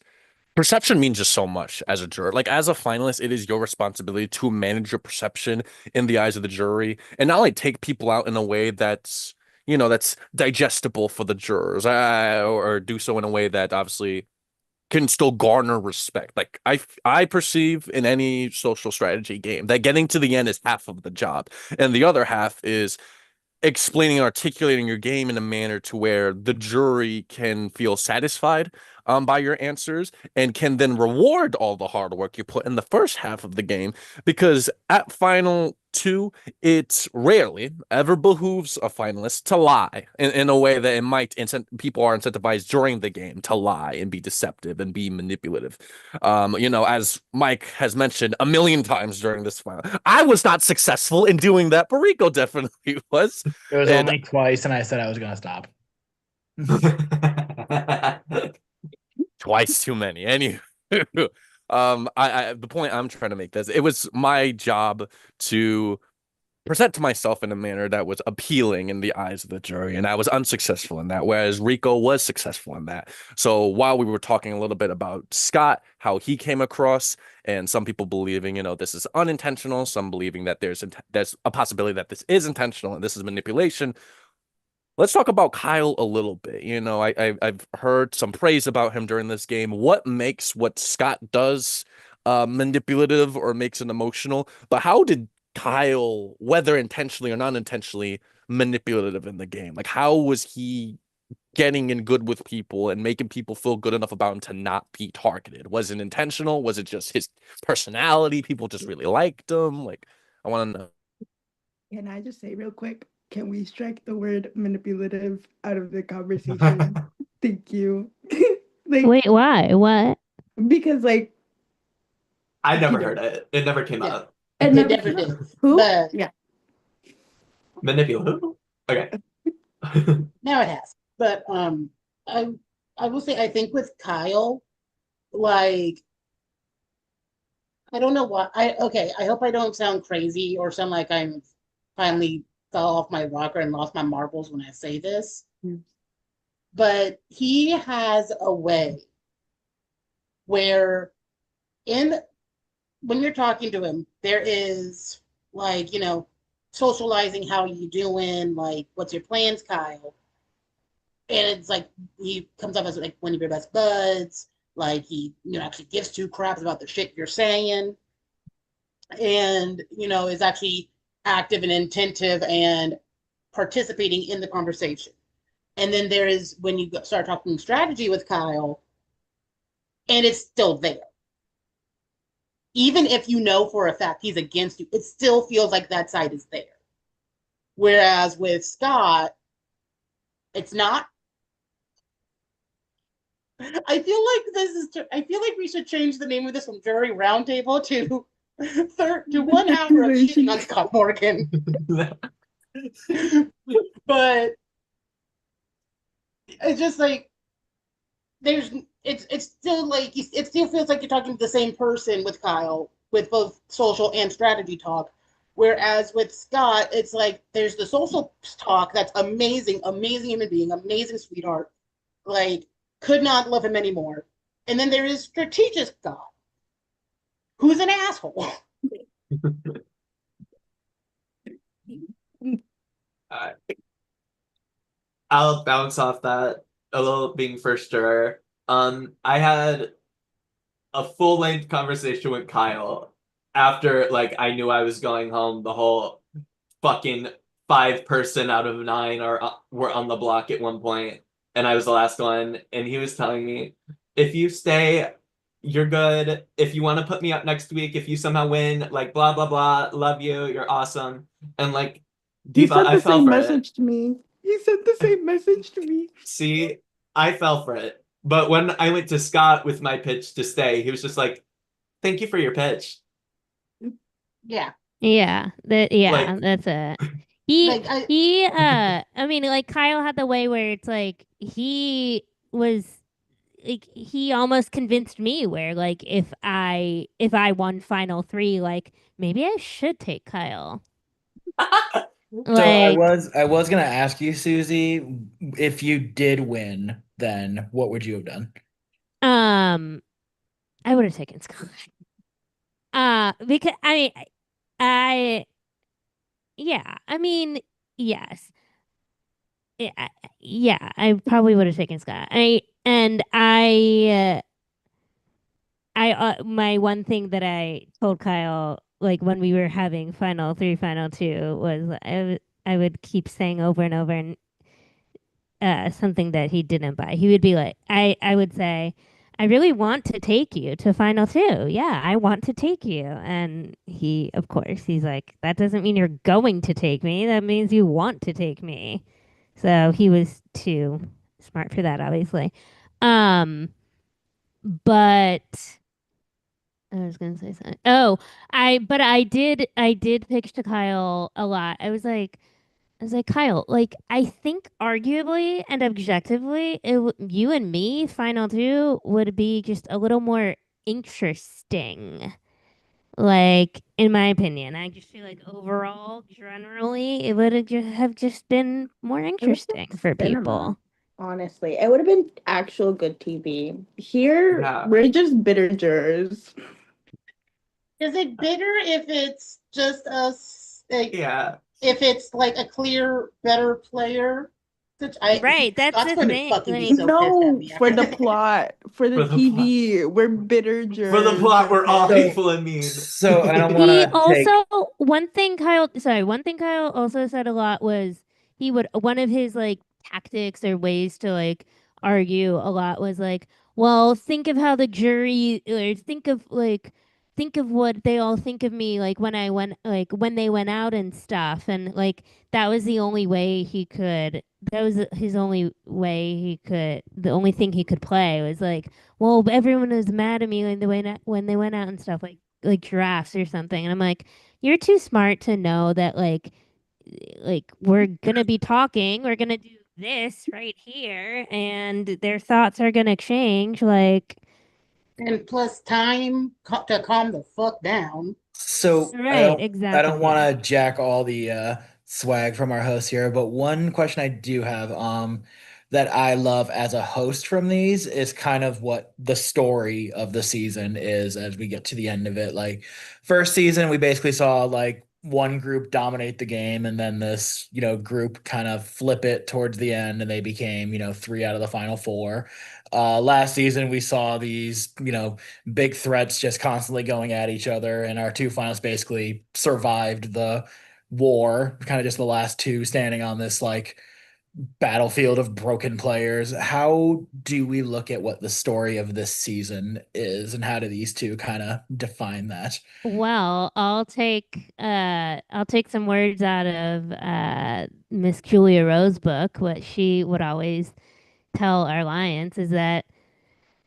[SPEAKER 1] perception means just so much as a juror. Like, as a finalist, it is your responsibility to manage your perception in the eyes of the jury and not only take people out in a way that's, that's digestible for the jurors, or do so in a way that obviously can still garner respect. Like, I perceive in any social strategy game that getting to the end is half of the job, and the other half is explaining and articulating your game in a manner to where the jury can feel satisfied by your answers and can then reward all the hard work you put in the first half of the game. Because at final two, it rarely ever behooves a finalist to lie in a way that it might people are incentivized during the game to lie and be deceptive and be manipulative. As Mike has mentioned a million times during this final, I was not successful in doing that, but Rico definitely was.
[SPEAKER 3] It was
[SPEAKER 1] And
[SPEAKER 3] only twice, and I said I was gonna stop.
[SPEAKER 1] twice too many. Anyway, the point I'm trying to make is it was my job to present to myself in a manner that was appealing in the eyes of the jury, and I was unsuccessful in that, whereas Rico was successful in that. So while we were talking a little bit about Scott, how he came across, and some people believing, this is unintentional, some believing that there's a possibility that this is intentional and this is manipulation. Let's talk about Kyle a little bit. I've heard some praise about him during this game. What makes what Scott does manipulative or makes it emotional? But how did Kyle, whether intentionally or not intentionally, manipulative in the game? Like, how was he getting in good with people and making people feel good enough about him to not be targeted? Was it intentional? Was it just his personality? People just really liked him? Like, I want to know.
[SPEAKER 7] Can I just say real quick? Can we strike the word manipulative out of the conversation? Thank you.
[SPEAKER 4] Wait, why? What?
[SPEAKER 7] Because
[SPEAKER 2] I never heard it. It never came up.
[SPEAKER 6] It never did.
[SPEAKER 7] Who?
[SPEAKER 6] But
[SPEAKER 7] Yeah.
[SPEAKER 2] Manipulate who? Okay.
[SPEAKER 6] now it has. But I will say, I think with Kyle, like, I don't know why. I hope I don't sound crazy or sound like I'm finally fell off my rocker and lost my marbles when I say this. But he has a way where when you're talking to him, there is socializing, how you doing, like, what's your plans, Kyle? And it's like he comes up as like one of your best buds, like he actually gives two craps about the shit you're saying. and is actually active and attentive and participating in the conversation. And then there is when you start talking strategy with Kyle, and it's still there. Even if you know for a fact he's against you, it still feels like that side is there. Whereas with Scott, it's not. I feel like I feel like we should change the name of this from Jury Roundtable to 1 hour of shitting on Scott Morgan. But it's just like it's still like it still feels like you're talking to the same person with Kyle with both social and strategy talk. Whereas with Scott, it's like there's the social talk that's amazing, amazing human being, amazing sweetheart. Like, could not love him anymore. And then there is strategic Scott, who's an asshole.
[SPEAKER 2] I'll bounce off that a little being first juror. I had a full length conversation with Kyle after like I knew I was going home. The whole fucking 5 person out of 9 were on the block at one point, and I was the last one. And he was telling me, if you stay, you're good. If you want to put me up next week, if you somehow win, like blah blah blah, love you, you're awesome. And like,
[SPEAKER 9] He
[SPEAKER 2] Diva,
[SPEAKER 9] sent
[SPEAKER 2] I
[SPEAKER 9] the
[SPEAKER 2] fell
[SPEAKER 9] same
[SPEAKER 2] for
[SPEAKER 9] message
[SPEAKER 2] it.
[SPEAKER 9] to me. He sent the same message to me.
[SPEAKER 2] See, I fell for it. But when I went to Scott with my pitch to stay, he was just like, "Thank you for your pitch."
[SPEAKER 6] Yeah.
[SPEAKER 4] Yeah,
[SPEAKER 2] Like-
[SPEAKER 4] that's it. He
[SPEAKER 6] Like,
[SPEAKER 4] I mean, like Kyle had the way where it's like he was like he almost convinced me where like if I won final 3, like maybe I should take Kyle.
[SPEAKER 3] So I
[SPEAKER 4] Like
[SPEAKER 3] was gonna ask you, Susie, if you did win, then what would you have done?
[SPEAKER 4] I would have taken Scott. Because I yeah, I mean, yes. Yeah, yeah, I probably would have taken Scott. My one thing that I told Kyle, like when we were having final 3, final 2, was I would keep saying over and over and something that he didn't buy. He would be like, I would say, I really want to take you to final 2. Yeah, I want to take you. And he, of course, he's like, that doesn't mean you're going to take me. That means you want to take me. So he was too smart for that, obviously. But I was gonna say something. Oh, I did pitch to Kyle a lot. I was like, Kyle, like I think arguably and objectively, you and me, final 2 would be just a little more interesting. Like, in my opinion, I just feel like overall, generally, it would have just been more interesting for people.
[SPEAKER 9] Honestly, it would have been actual good TV. Here,
[SPEAKER 2] Yeah.
[SPEAKER 9] we're just bitter jurors.
[SPEAKER 6] is it bitter if it's just us? Like,
[SPEAKER 2] Yeah.
[SPEAKER 6] if it's like a clear, better player?
[SPEAKER 4] Right, that's
[SPEAKER 6] Scott's
[SPEAKER 4] the
[SPEAKER 6] going to
[SPEAKER 4] thing.
[SPEAKER 6] fucking be
[SPEAKER 4] Like,
[SPEAKER 6] so pissed at
[SPEAKER 9] No,
[SPEAKER 6] me
[SPEAKER 9] for
[SPEAKER 6] after
[SPEAKER 9] the
[SPEAKER 6] this.
[SPEAKER 9] plot, for the
[SPEAKER 2] For the
[SPEAKER 9] TV, we're bitter jurors.
[SPEAKER 2] For the plot, we're all
[SPEAKER 3] So-
[SPEAKER 2] hateful and mean.
[SPEAKER 3] So I don't
[SPEAKER 4] he
[SPEAKER 3] want to take.
[SPEAKER 4] also one thing Kyle also said a lot was he would one of his like tactics or ways to like argue a lot was like, well, think of how the jury or think of what they all think of me like when I went like when they went out and stuff, and like that was the only way he could that was his only way he could the only thing he could play was like, well, everyone was mad at me when they went out and stuff like giraffes or something. And I'm like, you're too smart to know that like we're gonna be talking, we're gonna do this right here, and their thoughts are gonna change. Like,
[SPEAKER 6] And plus time to calm the fuck down.
[SPEAKER 3] So
[SPEAKER 4] right,
[SPEAKER 3] I don't want
[SPEAKER 4] exactly.
[SPEAKER 3] to jack all the swag from our host here, but one question I do have that I love as a host from these is kind of what the story of the season is as we get to the end of it. Like first season, we basically saw like one group dominate the game and then this group kind of flip it towards the end and they became 3 out of the final 4. Last season, we saw these, big threats just constantly going at each other, and our two finalists basically survived the war, kind of just the last two standing on this like battlefield of broken players. How do we look at what the story of this season is, and how do these two kind of define that?
[SPEAKER 4] Well, I'll take some words out of Miss Julia Rowe's book. What she would always tell our alliance is that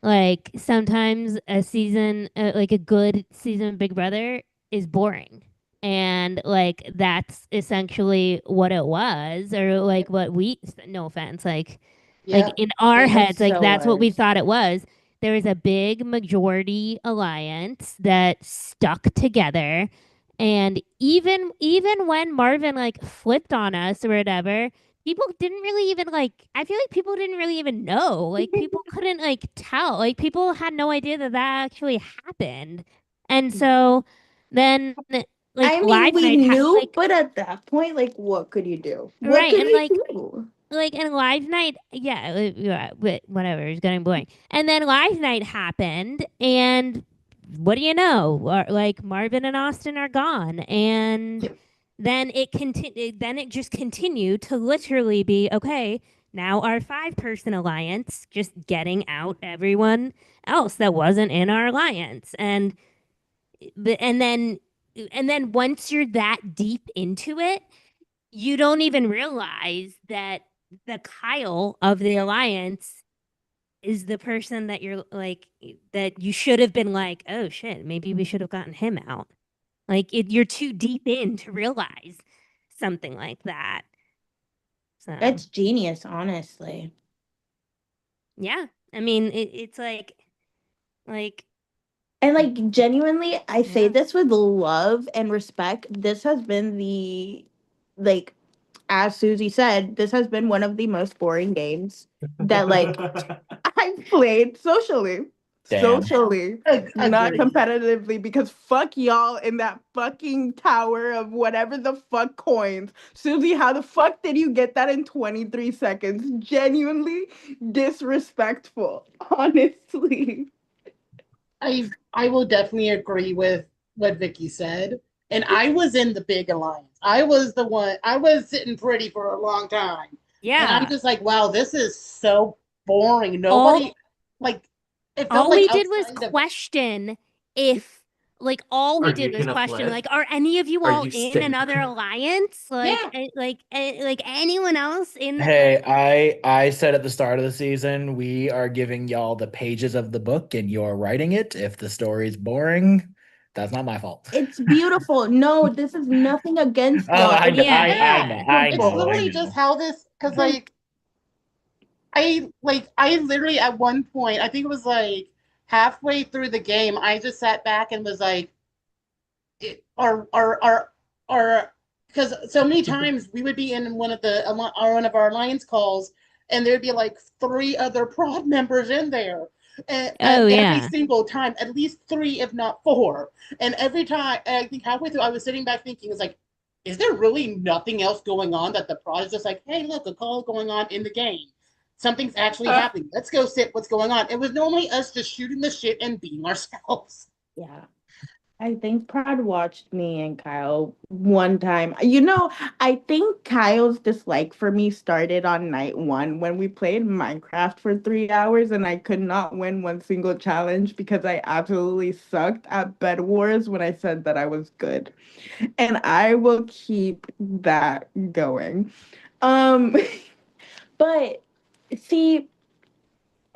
[SPEAKER 4] like sometimes a season, like a good season of Big Brother is boring. And like that's essentially what it was, or like what we, no offense, like
[SPEAKER 6] Yeah.
[SPEAKER 4] in our
[SPEAKER 9] It
[SPEAKER 4] heads, like
[SPEAKER 9] so
[SPEAKER 4] that's what we
[SPEAKER 9] was.
[SPEAKER 4] thought it was. There was a big majority alliance that stuck together. And even when Marvin like flipped on us or whatever, people didn't really even like, I feel like people didn't really even know. Like people couldn't like tell. Like people had no idea that that actually happened. And so then like
[SPEAKER 9] I mean,
[SPEAKER 4] live
[SPEAKER 9] we
[SPEAKER 4] night
[SPEAKER 9] knew,
[SPEAKER 4] like
[SPEAKER 9] but at that point, like, what could you do? What
[SPEAKER 4] right,
[SPEAKER 9] could
[SPEAKER 4] and
[SPEAKER 9] we do?
[SPEAKER 4] like in live night, yeah, yeah, whatever, it's getting boring. And then live night happened, and what do you know? Like Marvin and Austin are gone, and then it continued. Then it just continued to literally be okay. Now our 5-person alliance just getting out everyone else that wasn't in our alliance, and then once you're that deep into it, you don't even realize that the Kyle of the alliance is the person that you're like that you should have been like, oh shit, maybe we should have gotten him out. Like you're too deep in to realize something like that. So
[SPEAKER 9] That's genius, honestly.
[SPEAKER 4] yeah, I mean it's like
[SPEAKER 9] And like genuinely, I say
[SPEAKER 4] yeah.
[SPEAKER 9] this with love and respect. This has been like, as Susie said, this has been one of the most boring games that like I played socially.
[SPEAKER 3] Damn.
[SPEAKER 9] Socially, not
[SPEAKER 6] Agreed.
[SPEAKER 9] competitively, because fuck y'all in that fucking tower of whatever the fuck coins. Susie, how the fuck did you get that in 23 seconds? Genuinely disrespectful, honestly.
[SPEAKER 6] I will definitely agree with what Vicky said. And I was in the big alliance. I was the one. I was sitting pretty for a long time. And I'm
[SPEAKER 4] Yeah.
[SPEAKER 6] just like, wow, this is so boring.
[SPEAKER 4] All
[SPEAKER 6] Nobody like it felt
[SPEAKER 4] all
[SPEAKER 6] like
[SPEAKER 4] we did was
[SPEAKER 6] outside of
[SPEAKER 4] question if like all we
[SPEAKER 2] Are
[SPEAKER 4] did
[SPEAKER 2] you
[SPEAKER 4] was
[SPEAKER 2] gonna
[SPEAKER 4] question
[SPEAKER 2] flip?
[SPEAKER 4] like are any of you
[SPEAKER 2] Are
[SPEAKER 4] all
[SPEAKER 2] you
[SPEAKER 4] in
[SPEAKER 2] staying?
[SPEAKER 4] another alliance
[SPEAKER 6] yeah.
[SPEAKER 4] like anyone else in
[SPEAKER 3] Hey, I said at the start of the season, we are giving y'all the pages of the book and you're writing it. If the story's boring, that's not my fault.
[SPEAKER 9] It's beautiful. No, this is nothing against
[SPEAKER 3] Oh,
[SPEAKER 9] y'all. It is
[SPEAKER 4] yeah
[SPEAKER 6] Yeah.
[SPEAKER 3] I
[SPEAKER 6] It's
[SPEAKER 3] know, I
[SPEAKER 6] literally
[SPEAKER 3] know.
[SPEAKER 6] just how this because I literally at one point, I think it was like halfway through the game, I just sat back and was like, or because so many times we would be in one of our alliance calls, and there'd be like three other prod members in there.
[SPEAKER 4] oh
[SPEAKER 6] At every
[SPEAKER 4] yeah
[SPEAKER 6] single time, at least three, if not four. And every time, I think halfway through, I was sitting back thinking, it's like, is there really nothing else going on that the prod is just like, hey, look, a call going on in the game. Something's actually happening. Let's go sit what's going on. It was normally us just shooting the shit and being ourselves.
[SPEAKER 9] Yeah. I think Prod watched me and Kyle one time. I think Kyle's dislike for me started on night one when we played Minecraft for 3 hours and I could not win one single challenge because I absolutely sucked at Bed Wars when I said that I was good. And I will keep that going. Um, but see,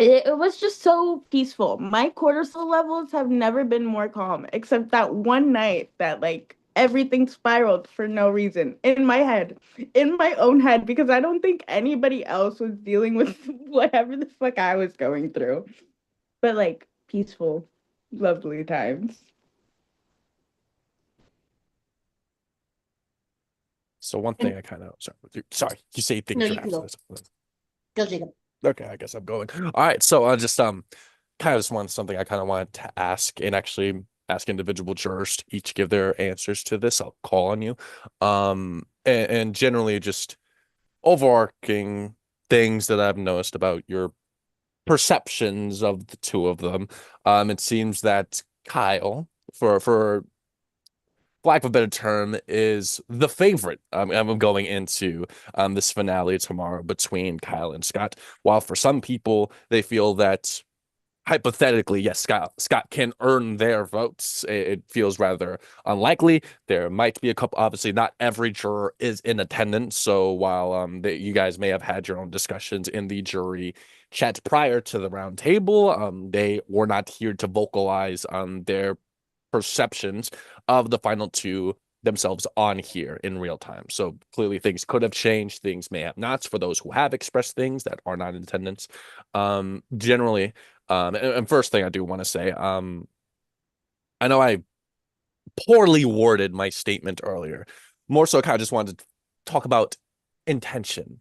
[SPEAKER 9] it was just so peaceful. My cortisol levels have never been more calm, except that one night that like everything spiraled for no reason in my head, in my own head, because I don't think anybody else was dealing with whatever the fuck I was going through. But like peaceful, lovely times.
[SPEAKER 1] So one thing I kind of sorry, you say
[SPEAKER 6] No,
[SPEAKER 1] things
[SPEAKER 6] you can
[SPEAKER 1] after
[SPEAKER 6] go.
[SPEAKER 1] this.
[SPEAKER 6] Go, Jacob.
[SPEAKER 1] Okay, I guess I'm going. All right, so I just kind of just want something I kind of wanted to ask and actually ask individual jurors to each give their answers to this. I'll call on you. And generally just overarching things that I've noticed about your perceptions of the two of them, it seems that Kyle, for lack of a better term, is the favorite. I'm going into this finale tomorrow between Kyle and Scott. While for some people they feel that hypothetically, yes, Scott can earn their votes. It feels rather unlikely. There might be a couple. Obviously, not every juror is in attendance. So while you guys may have had your own discussions in the jury chat prior to the round table, they were not here to vocalize on their perceptions of the final two themselves on here in real time. So clearly things could have changed, things may have not for those who have expressed things that are not in attendance. Generally, and first thing I do want to say, I know I poorly worded my statement earlier. More so, I kind of just wanted to talk about intention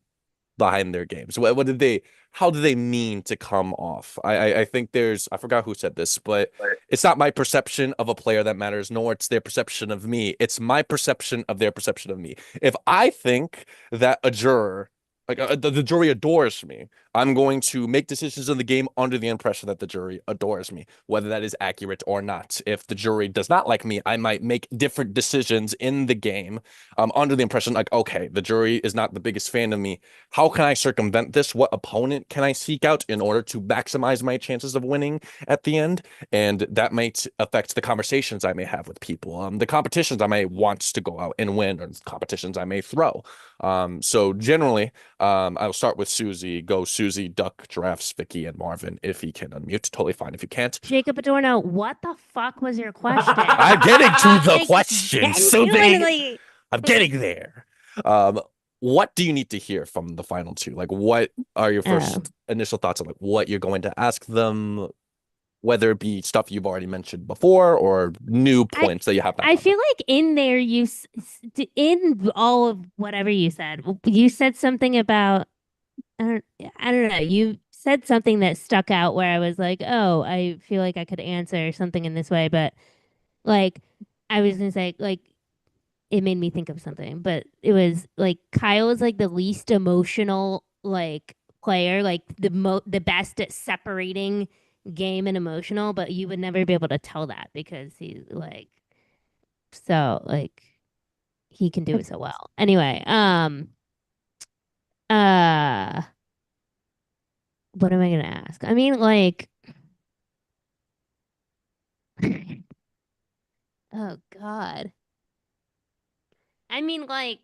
[SPEAKER 1] behind their games. What did they? How do they mean to come off? I think there's I forgot who said this, but it's not my perception of a player that matters, nor it's their perception of me. It's my perception of their perception of me. If I think that a juror, like the jury adores me, I'm going to make decisions in the game under the impression that the jury adores me, whether that is accurate or not. If the jury does not like me, I might make different decisions in the game, under the impression like, okay, the jury is not the biggest fan of me. How can I circumvent this? What opponent can I seek out in order to maximize my chances of winning at the end? And that might affect the conversations I may have with people, the competitions I may want to go out and win, or competitions I may throw. So generally, I'll start with Susie. Go Susie, Duck, Giraffes, Vicky, and Marvin if he can unmute. Totally fine if you can't.
[SPEAKER 4] Jacob Adorno, what the fuck was your question?
[SPEAKER 1] I'm getting to the
[SPEAKER 4] Like,
[SPEAKER 1] question. So
[SPEAKER 4] genuinely.
[SPEAKER 1] I'm getting there. What do you need to hear from the final two? Like, what are your first initial thoughts on like what you're going to ask them, whether it be stuff you've already mentioned before or new points that you have not
[SPEAKER 4] I
[SPEAKER 1] covered?
[SPEAKER 4] feel like in there in all of whatever you said something about I don't know. You said something that stuck out where I was like, "Oh, I feel like I could answer something in this way," but like I was gonna say like it made me think of something, but it was like Kyle was like the least emotional like player, like the best at separating game and emotional, but you would never be able to tell that because he's like so like he can do it so well. Anyway, uh what am I gonna ask? I mean like oh God. I mean like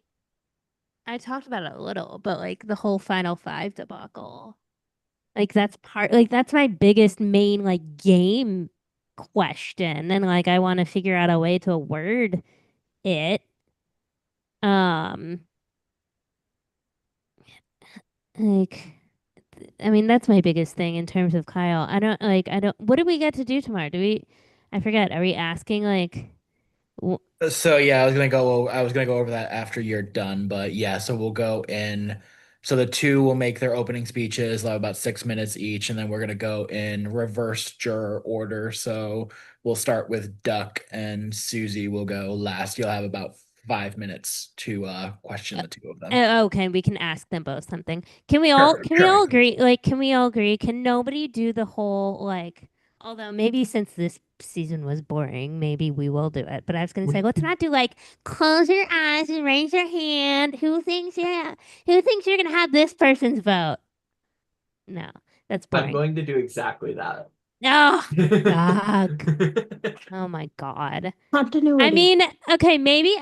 [SPEAKER 4] I talked about it a little, but like the whole Final Five debacle. Like that's my biggest main like game question. And like I want to figure out a way to word it. Um like I mean that's my biggest thing in terms of Kyle. I don't what do we get to do tomorrow? Do we I forget. Are we asking like
[SPEAKER 3] So yeah, I was gonna go over that after you're done, but yeah, so we'll go in. So the two will make their opening speeches, like about 6 minutes each, and then we're gonna go in reverse juror order. So we'll start with Duck and Susie will go last. You'll have about 5 minutes to question the two of them.
[SPEAKER 4] okay, we can ask them both something. Can we all agree? Like, can we all agree? Can nobody do the whole like? Although maybe since this season was boring, maybe we will do it. But I was gonna say, let's not do like close your eyes and raise your hand. Who thinks you're gonna have this person's vote? No, that's
[SPEAKER 2] I'm
[SPEAKER 4] boring.
[SPEAKER 2] going to do exactly that.
[SPEAKER 4] Oh, fuck. Oh my God.
[SPEAKER 9] Continuity.
[SPEAKER 4] I mean, okay, maybe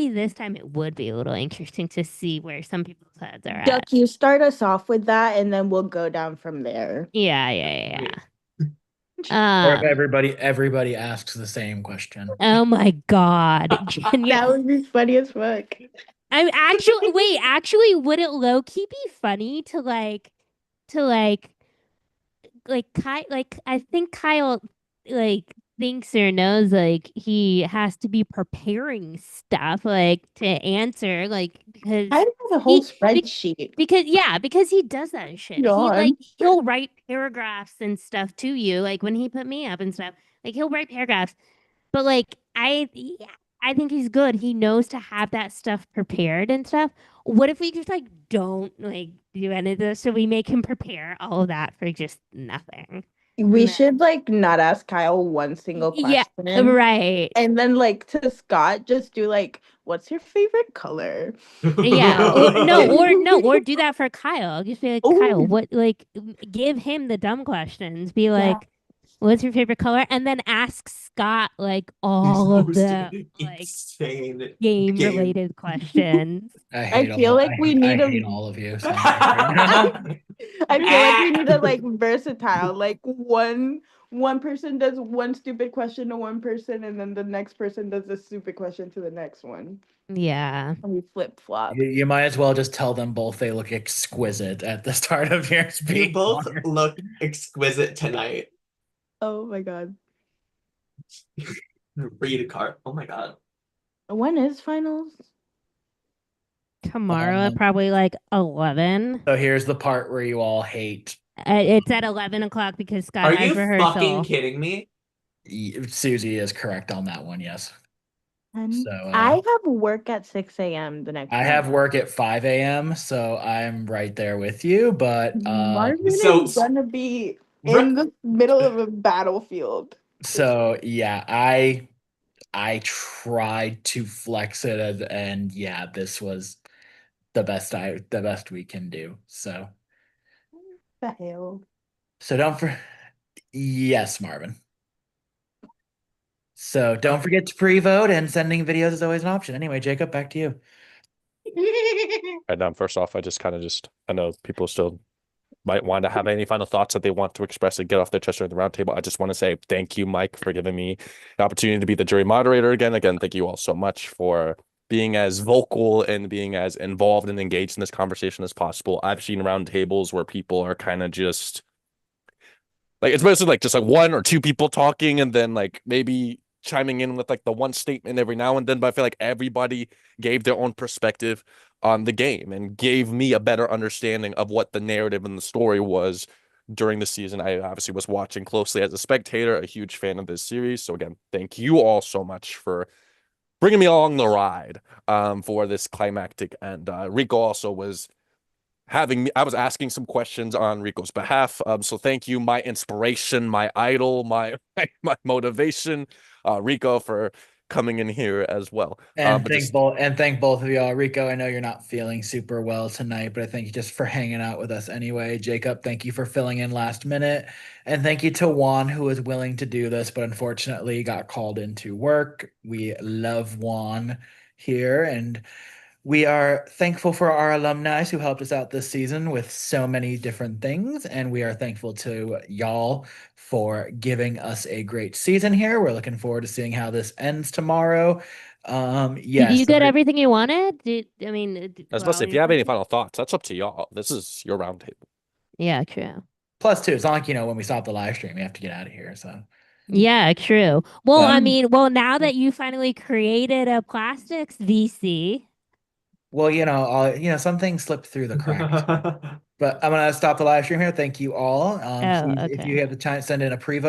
[SPEAKER 4] this time it would be a little interesting to see where some people's heads are
[SPEAKER 9] Duck,
[SPEAKER 4] at.
[SPEAKER 9] you start us off with that, and then we'll go down from there.
[SPEAKER 4] Yeah.
[SPEAKER 3] Or if everybody asks the same question.
[SPEAKER 4] Oh my God.
[SPEAKER 9] That would be funny as fuck.
[SPEAKER 4] I'm actually, would it low key be funny to I think Kyle like thinks or knows like he has to be preparing stuff like to answer like because
[SPEAKER 9] I have a whole
[SPEAKER 4] he
[SPEAKER 9] spreadsheet.
[SPEAKER 4] because he does that shit. He
[SPEAKER 9] God.
[SPEAKER 4] he'll write paragraphs and stuff to you like when he put me up and stuff. Like he'll write paragraphs, but like I think he's good. He knows to have that stuff prepared and stuff. what if we just like don't like do any of this? So we make him prepare all of that for just nothing.
[SPEAKER 9] We
[SPEAKER 4] No.
[SPEAKER 9] should like not ask Kyle one single
[SPEAKER 4] Yeah,
[SPEAKER 9] question.
[SPEAKER 4] right.
[SPEAKER 9] And then like to Scott, just do like, what's your favorite color?
[SPEAKER 4] Yeah, or do that for Kyle. Just be like, Kyle,
[SPEAKER 9] Oh,
[SPEAKER 4] what like give him the dumb questions. Be
[SPEAKER 9] yeah.
[SPEAKER 4] like, what's your favorite color? And then ask Scott like all of the like
[SPEAKER 2] insane
[SPEAKER 4] game related questions.
[SPEAKER 9] I feel like we need
[SPEAKER 3] I
[SPEAKER 9] a
[SPEAKER 3] hate all of you so much right now.
[SPEAKER 9] I feel like we need a like versatile. Like one person does one stupid question to one person, and then the next person does a stupid question to the next one.
[SPEAKER 4] Yeah.
[SPEAKER 9] And we flip flop.
[SPEAKER 3] You might as well just tell them both they look exquisite at the start of your
[SPEAKER 2] You
[SPEAKER 3] speech.
[SPEAKER 2] both look exquisite tonight.
[SPEAKER 9] Oh my god.
[SPEAKER 2] Read a card. Oh my god.
[SPEAKER 9] When is finals?
[SPEAKER 4] Tomorrow at probably like 11.
[SPEAKER 3] So here's the part where you all hate.
[SPEAKER 4] It's at 11 o'clock because Scott
[SPEAKER 2] Are
[SPEAKER 4] has
[SPEAKER 2] you
[SPEAKER 4] rehearsal.
[SPEAKER 2] fucking kidding me?
[SPEAKER 3] Susie is correct on that one, yes.
[SPEAKER 9] And
[SPEAKER 3] So
[SPEAKER 9] I have work at 6 a.m. the next
[SPEAKER 3] I
[SPEAKER 9] morning.
[SPEAKER 3] have work at 5 a.m., so I'm right there with you. But
[SPEAKER 9] Marvin
[SPEAKER 2] So-
[SPEAKER 9] is gonna be in the middle of a battlefield.
[SPEAKER 3] so yeah, I tried to flex it, and yeah, this was the best we can do. So
[SPEAKER 9] The hell.
[SPEAKER 3] don't yes, Marvin. So don't forget to pre-vote, and sending videos is always an option. Anyway, Jacob, back to you.
[SPEAKER 1] And first off, I know people still might want to have any final thoughts that they want to express and get off their chest during the roundtable. I just want to say thank you, Mike, for giving me the opportunity to be the jury moderator again. Again, thank you all so much for being as vocal and being as involved and engaged in this conversation as possible. I've seen roundtables where people are kind of just like, it's mostly like just like one or two people talking and then like maybe chiming in with like the one statement every now and then. But I feel like everybody gave their own perspective on the game and gave me a better understanding of what the narrative and the story was during the season. I obviously was watching closely as a spectator, a huge fan of this series. So again, thank you all so much for bringing me along the ride for this climactic. And Rico also was having me, I was asking some questions on Rico's behalf. So thank you, my inspiration, my idol, my my motivation, Rico, for coming in here as well.
[SPEAKER 3] And thank both of y'all. Rico, I know you're not feeling super well tonight, but I thank you just for hanging out with us anyway. Jacob, thank you for filling in last minute. And thank you to Juan, who was willing to do this, but unfortunately got called into work. We love Juan here, and we are thankful for our alumni who helped us out this season with so many different things. And we are thankful to y'all for giving us a great season here. We're looking forward to seeing how this ends tomorrow. Yes.
[SPEAKER 4] Did you get everything you wanted?
[SPEAKER 1] I was supposed to say, if you have any final thoughts, that's up to y'all. This is your roundtable.
[SPEAKER 4] Yeah, true.
[SPEAKER 3] Plus, too, it's not like, when we stop the live stream, we have to get out of here. So,
[SPEAKER 4] yeah, true. Well, I mean, now that you finally created a plastics VC.
[SPEAKER 3] Well, some things slip through the cracks. But I'm going to stop the live stream here. Thank you all. If you have the chance, send in a pre-vote.